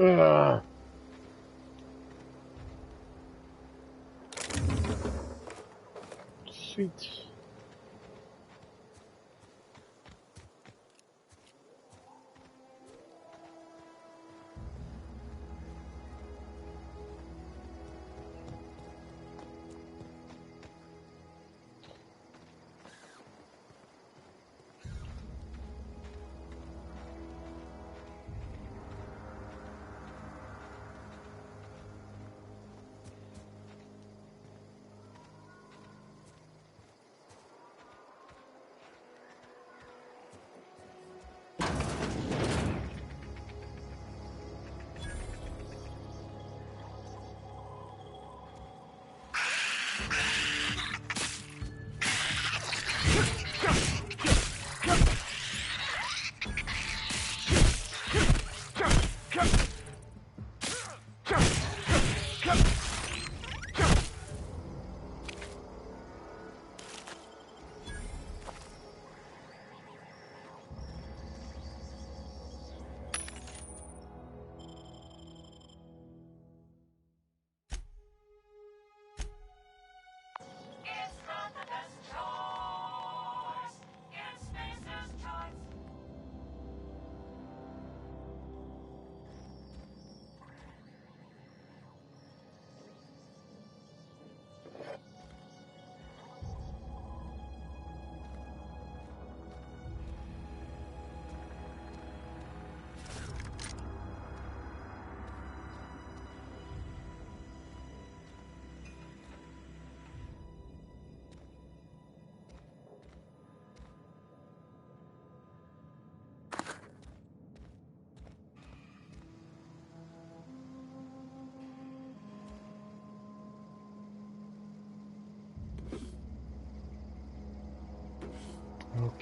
Ugh. Sweet.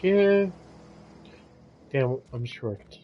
Okay. Damn, I'm short.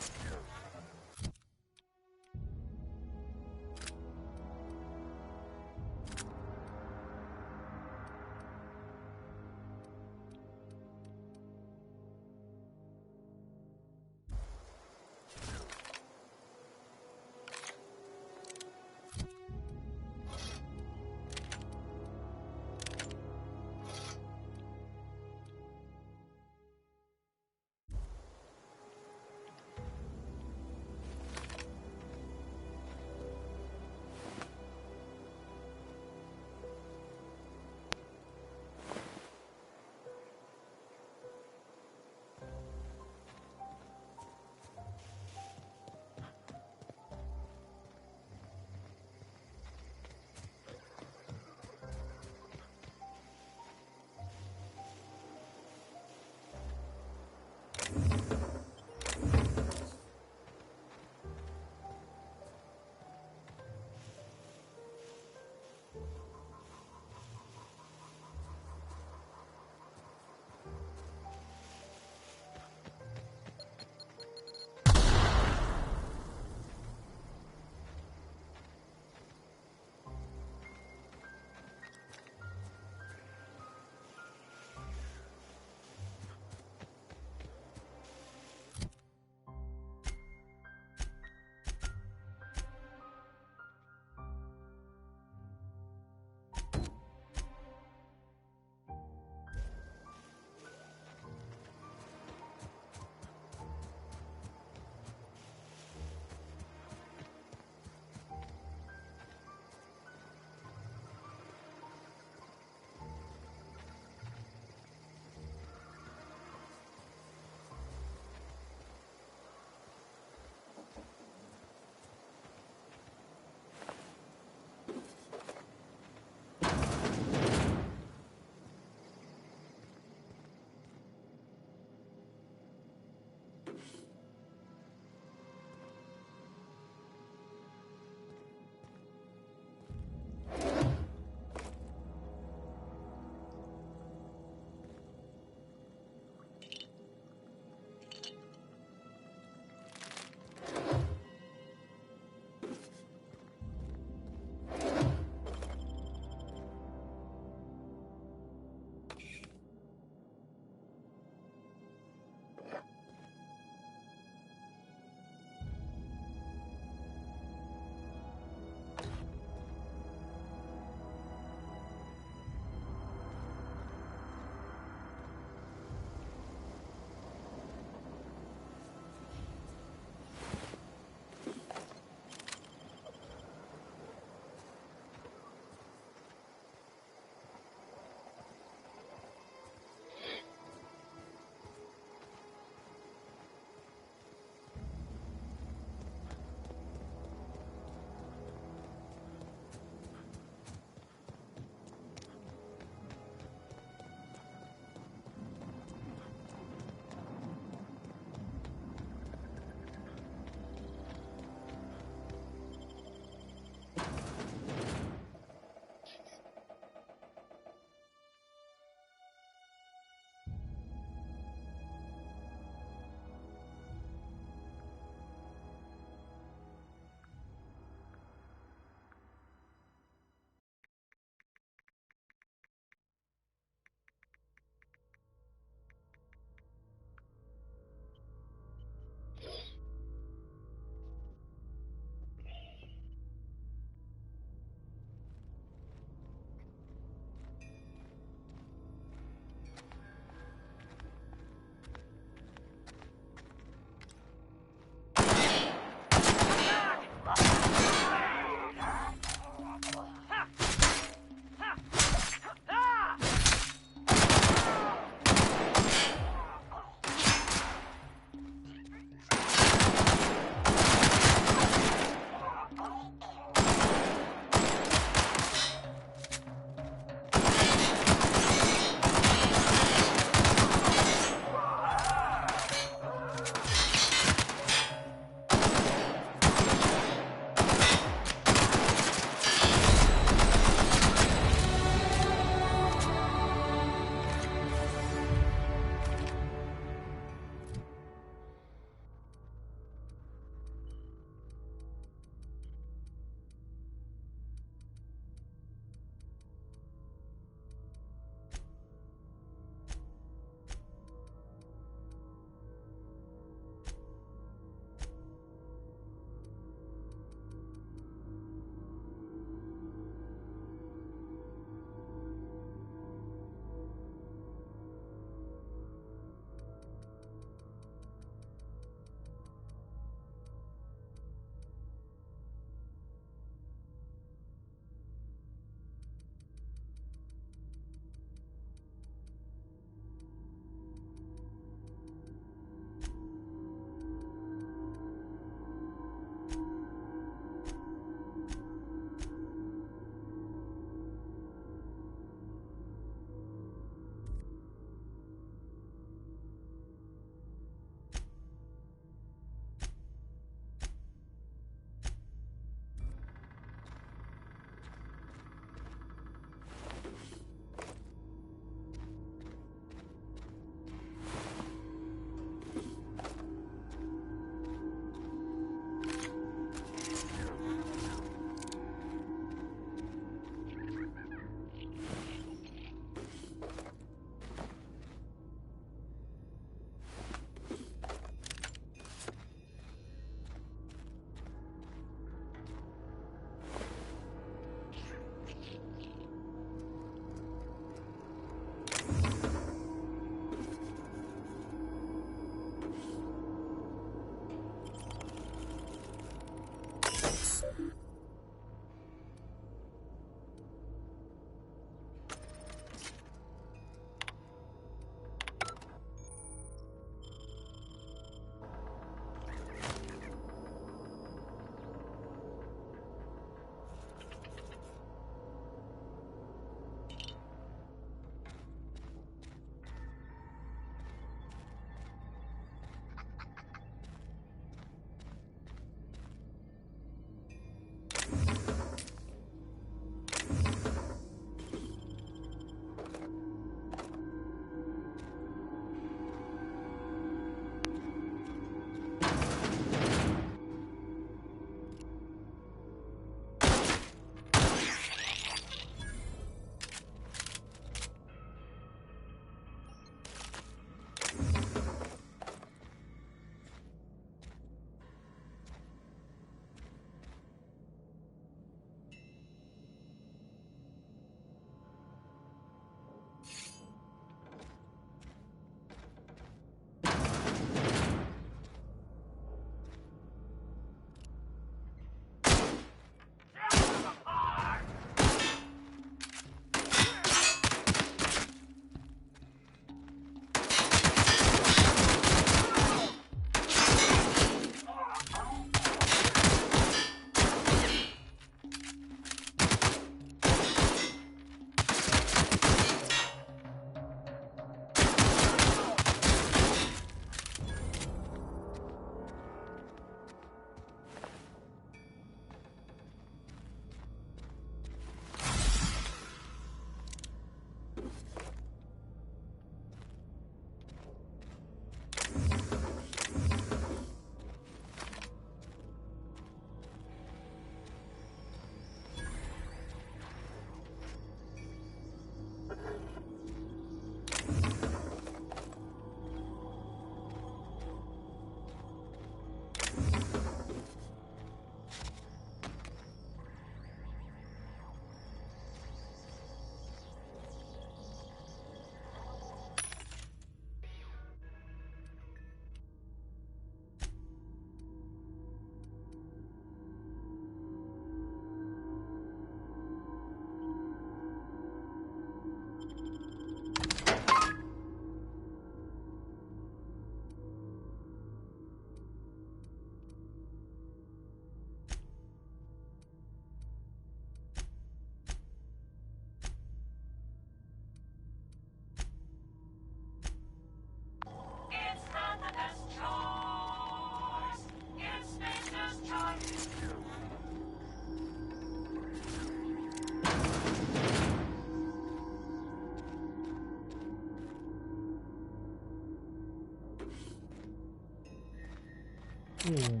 Hmm.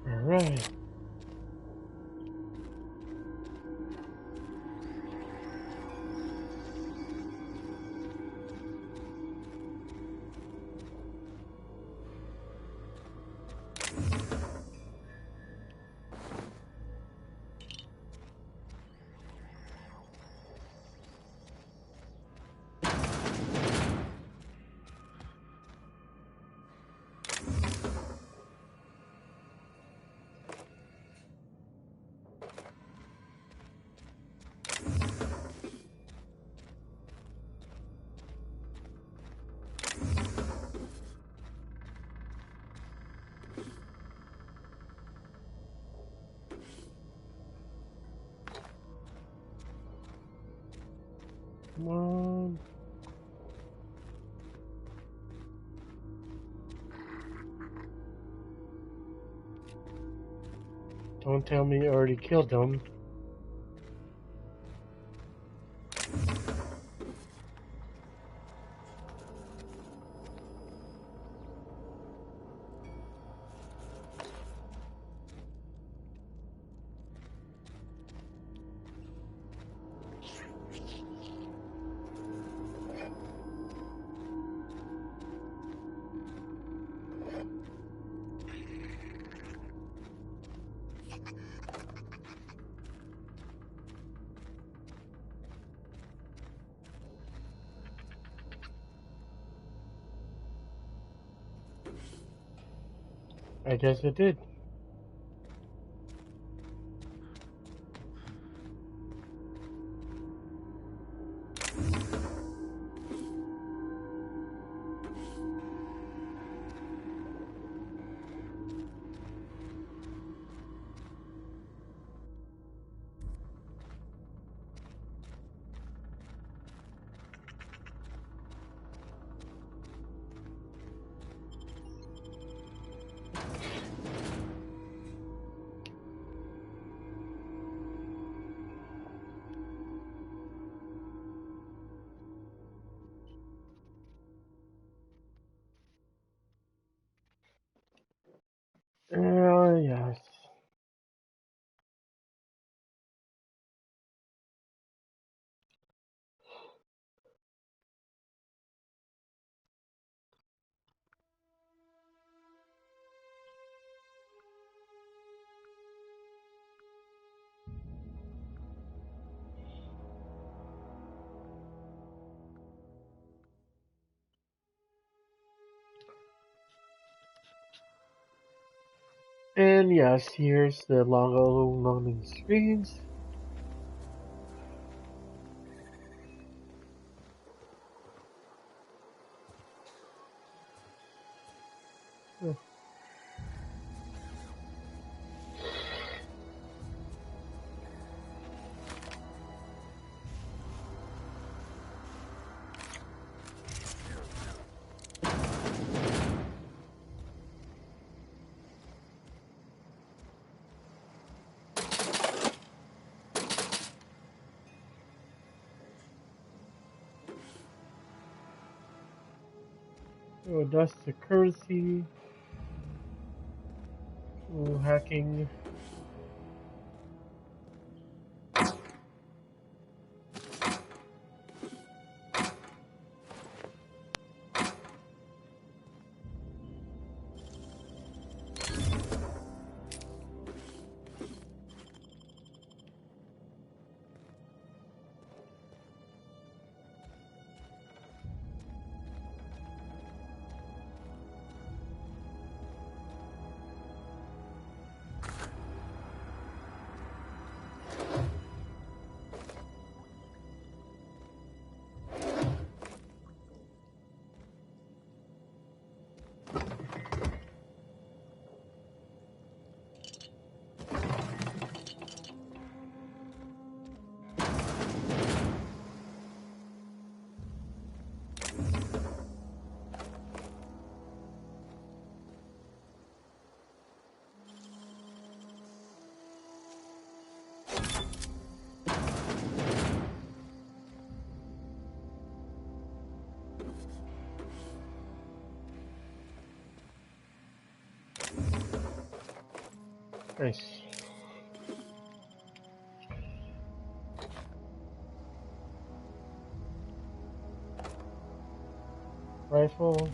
All right. Come on. Don't tell me you already killed them. I guess it did. Yes. And yes, here's the long loading screens. Oh, that's the currency. Oh, hacking. Nice. Rifle.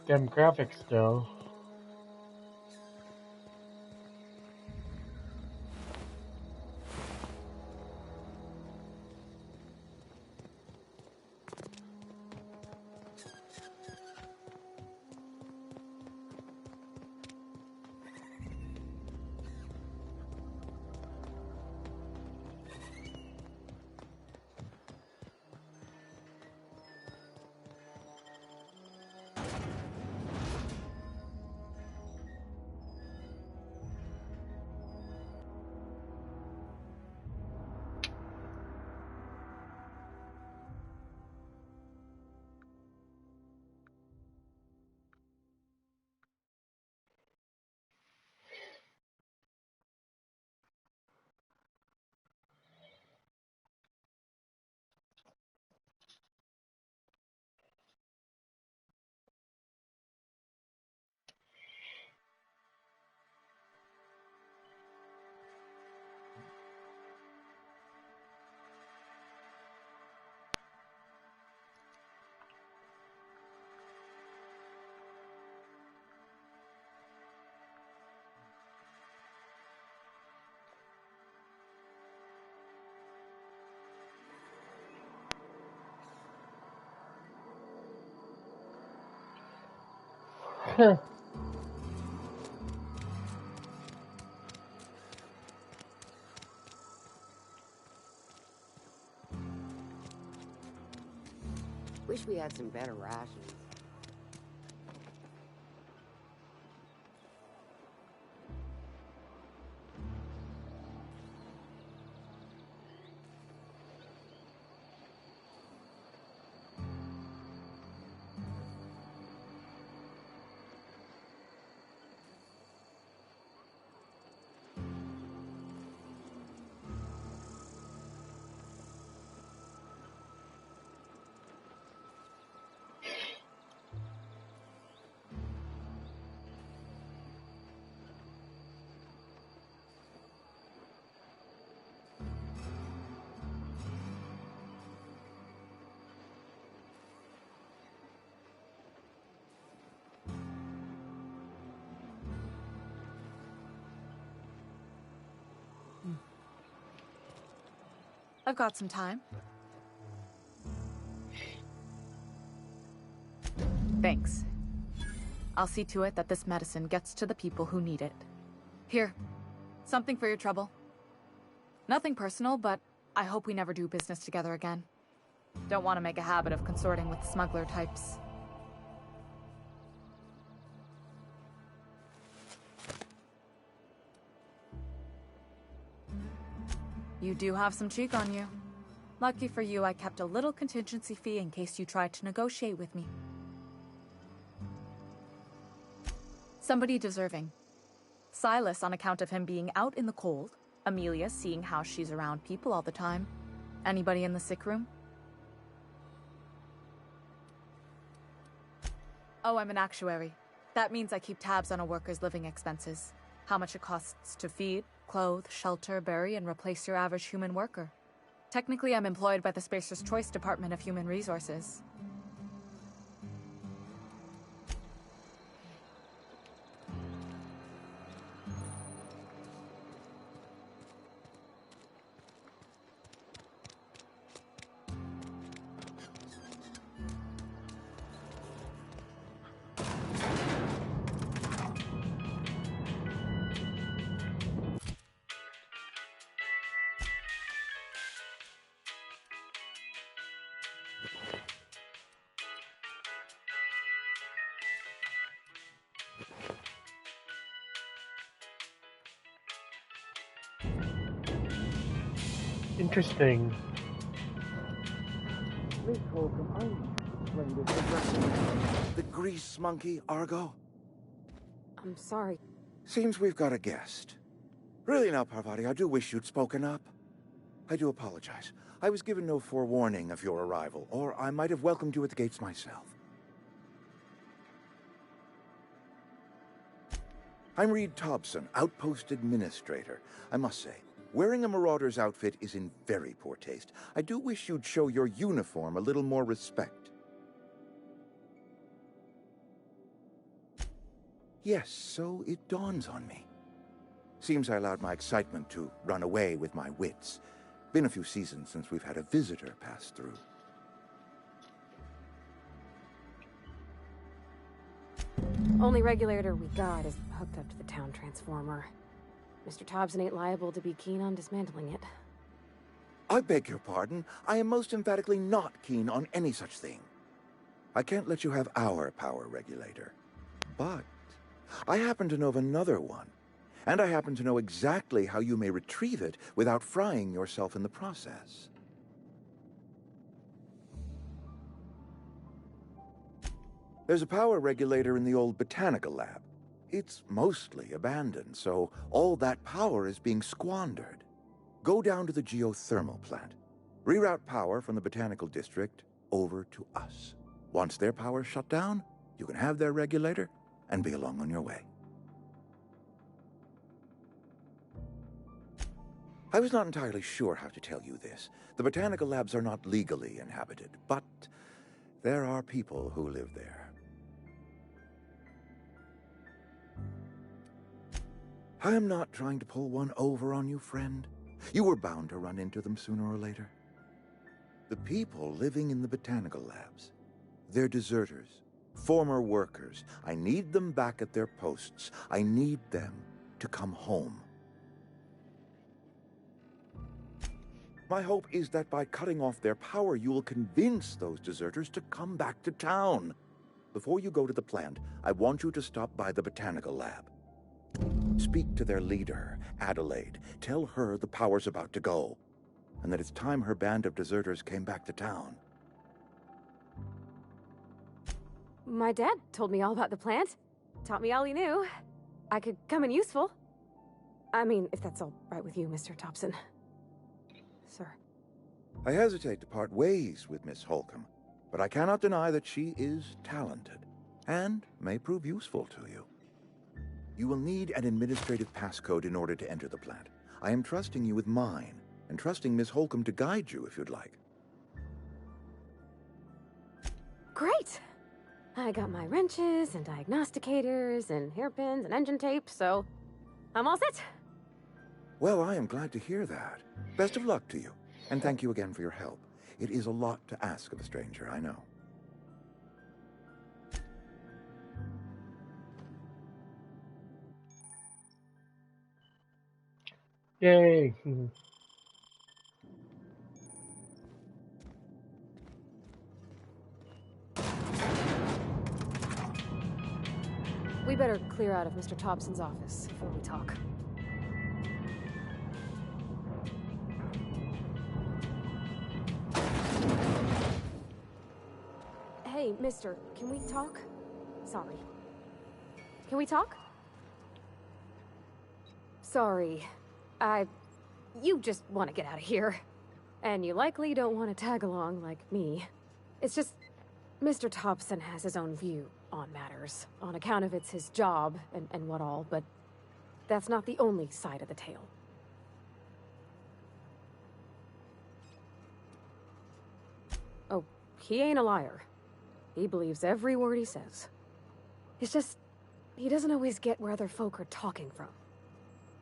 Demographics though.
Wish we had some better rations.
I've got some time. Thanks. I'll see to it that this medicine gets to the people who need it. Here, something for your trouble. Nothing personal, but I hope we never do business together again. Don't want to make a habit of consorting with smuggler types. You do have some cheek on you. Lucky for you, I kept a little contingency fee in case you tried to negotiate with me. Somebody deserving. Silas on account of him being out in the cold. Amelia seeing how she's around people all the time. Anybody in the sick room? Oh, I'm an actuary. That means I keep tabs on a worker's living expenses. How much it costs to feed, clothe, shelter, bury, and replace your average human worker. Technically, I'm employed by the Spacer's Choice Department of Human Resources.
Interesting.
The grease monkey, Argo?
I'm sorry.
Seems we've got a guest. Really now, Parvati, I do wish you'd spoken up. I do apologize. I was given no forewarning of your arrival, or I might have welcomed you at the gates myself. I'm Reed Thompson, Outpost Administrator. I must say, wearing a Marauder's outfit is in very poor taste. I do wish you'd show your uniform a little more respect. Yes, so it dawns on me. Seems I allowed my excitement to run away with my wits. Been a few seasons since we've had a visitor pass through.
Only regulator we got is hooked up to the town transformer. Mr. Thompson ain't liable to be keen on dismantling it.
I beg your pardon. I am most emphatically not keen on any such thing. I can't let you have our power regulator. But I happen to know of another one. And I happen to know exactly how you may retrieve it without frying yourself in the process. There's a power regulator in the old botanical lab. It's mostly abandoned, so all that power is being squandered. Go down to the geothermal plant. Reroute power from the botanical district over to us. Once their power's shut down, you can have their regulator and be along on your way. I was not entirely sure how to tell you this. The botanical labs are not legally inhabited, but there are people who live there. I am not trying to pull one over on you, friend. You were bound to run into them sooner or later. The people living in the botanical labs, they're deserters, former workers. I need them back at their posts. I need them to come home. My hope is that by cutting off their power, you will convince those deserters to come back to town. Before you go to the plant, I want you to stop by the botanical lab. Speak to their leader, Adelaide. Tell her the power's about to go, and that it's time her band of deserters came back to town.
My dad told me all about the plant. Taught me all he knew. I could come in useful. I mean, if that's all right with you, Mr. Thompson. Sir.
I hesitate to part ways with Miss Holcomb, but I cannot deny that she is talented, and may prove useful to you. You will need an administrative passcode in order to enter the plant. I am trusting you with mine, and trusting Miss Holcomb to guide you if you'd like.
Great! I got my wrenches and diagnosticators and hairpins and engine tape, so I'm all set.
Well, I am glad to hear that. Best of luck to you, and thank you again for your help. It is a lot to ask of a stranger, I know.
Yay!
We better clear out of Mr. Thompson's office before we talk. Hey, mister, can we talk? Sorry. Can we talk? Sorry. You just want to get out of here. And you likely don't want to tag along like me. It's just, Mr. Thompson has his own view on matters, on account of it's his job and what all, but that's not the only side of the tale. Oh, he ain't a liar. He believes every word he says. It's just, he doesn't always get where other folk are talking from.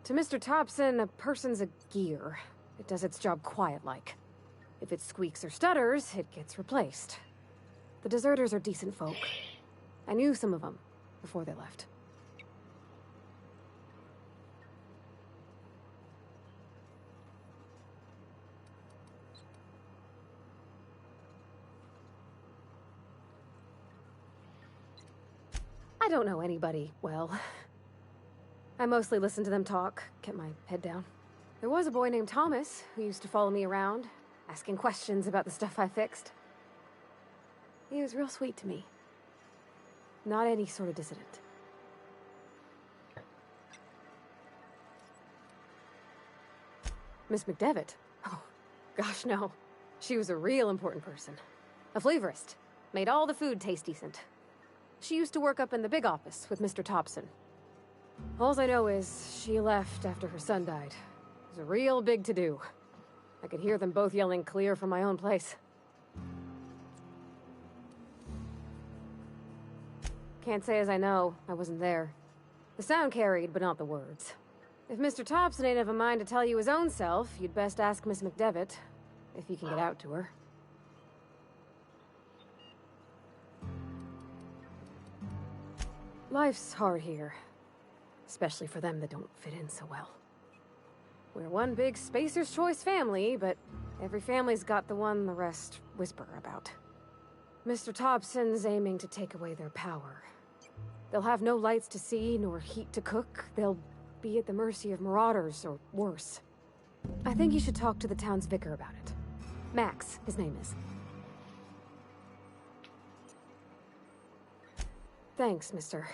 To Mr. Thompson, a person's a gear. It does its job quiet-like. If it squeaks or stutters, it gets replaced. The deserters are decent folk. I knew some of them before they left. I don't know anybody well. I mostly listen to them talk, kept my head down. There was a boy named Thomas who used to follow me around, asking questions about the stuff I fixed. He was real sweet to me. Not any sort of dissident. Miss McDevitt? Oh, gosh, no. She was a real important person. A flavorist. Made all the food taste decent. She used to work up in the big office with Mr. Thompson. All I know is she left after her son died. It was a real big to-do. I could hear them both yelling clear from my own place. Can't say as I know. I wasn't there. The sound carried, but not the words. If Mr. Thompson ain't of a mind to tell you his own self, you'd best ask Miss McDevitt, if you can get out to her. Life's hard here. Especially for them that don't fit in so well. We're one big Spacer's Choice family, but every family's got the one the rest whisper about. Mr. Thompson's aiming to take away their power. They'll have no lights to see, nor heat to cook. They'll be at the mercy of marauders, or worse. I think you should talk to the town's vicar about it. Max, his name is. Thanks, mister.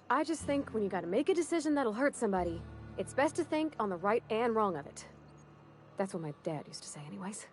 I just think when you gotta make a decision that'll hurt somebody, it's best to think on the right and wrong of it. That's what my dad used to say anyways.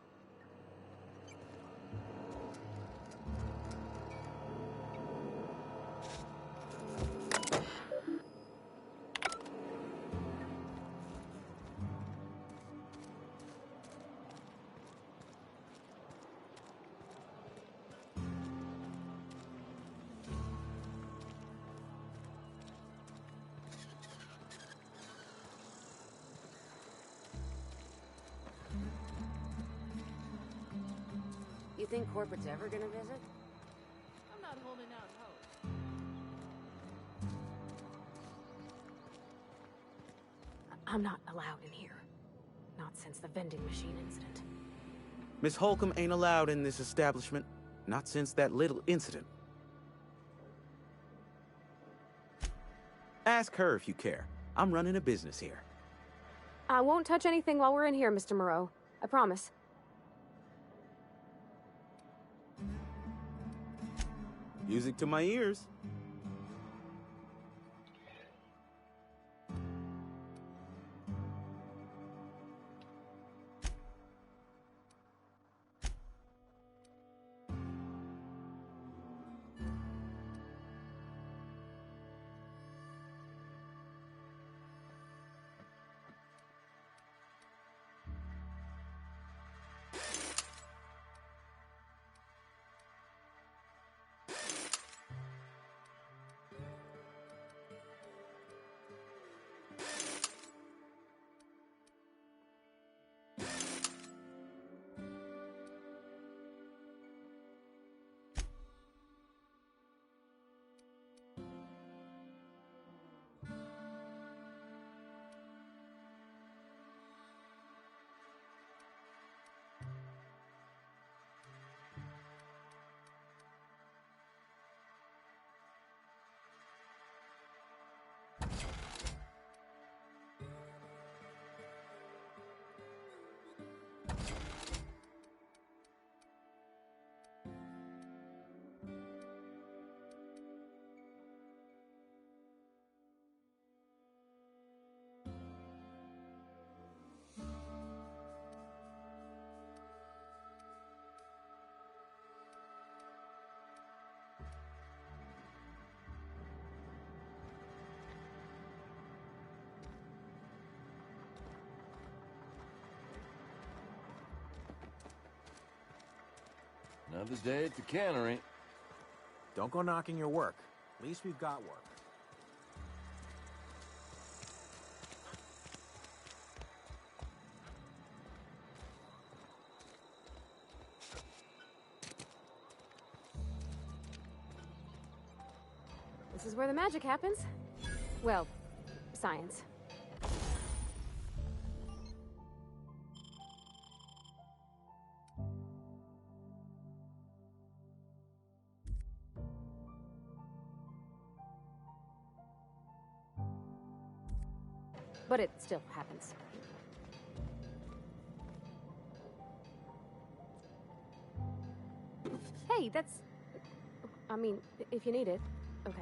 You think corporate's ever gonna visit?
I'm not holding out hope.
I'm not allowed in here. Not since the vending machine incident.
Miss Holcomb ain't allowed in this establishment. Not since that little incident. Ask her if you care. I'm running a business here.
I won't touch anything while we're in here, Mr. Moreau. I promise.
Music to my ears.
Another day at the cannery.
Don't go knocking your work. At least we've got work.
This is where the magic happens. Well, science. But it still happens. Hey, that's... I mean, if you need it, okay.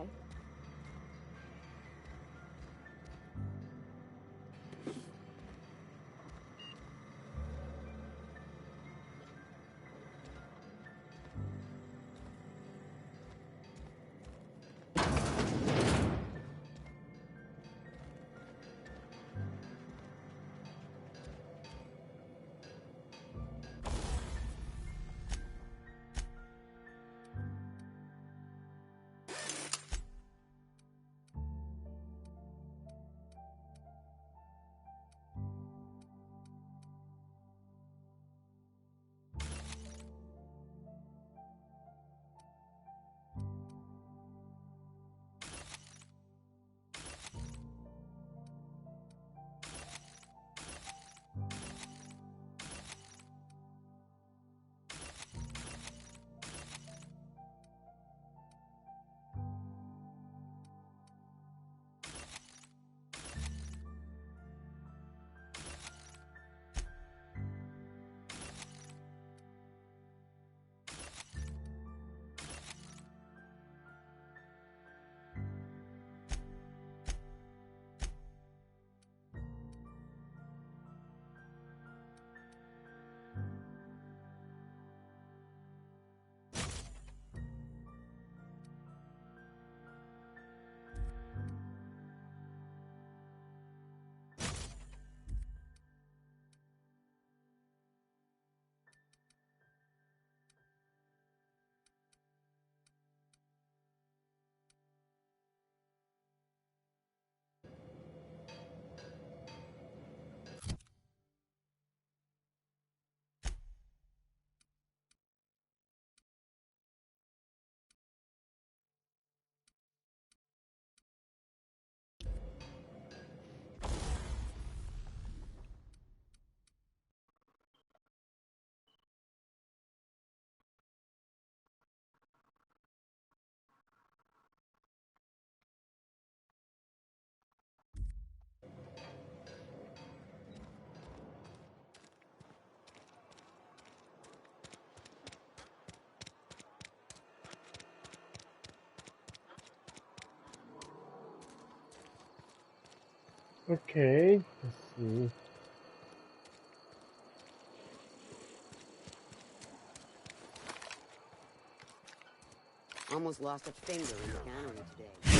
Okay, let's see.
Almost lost a finger in the cannery today.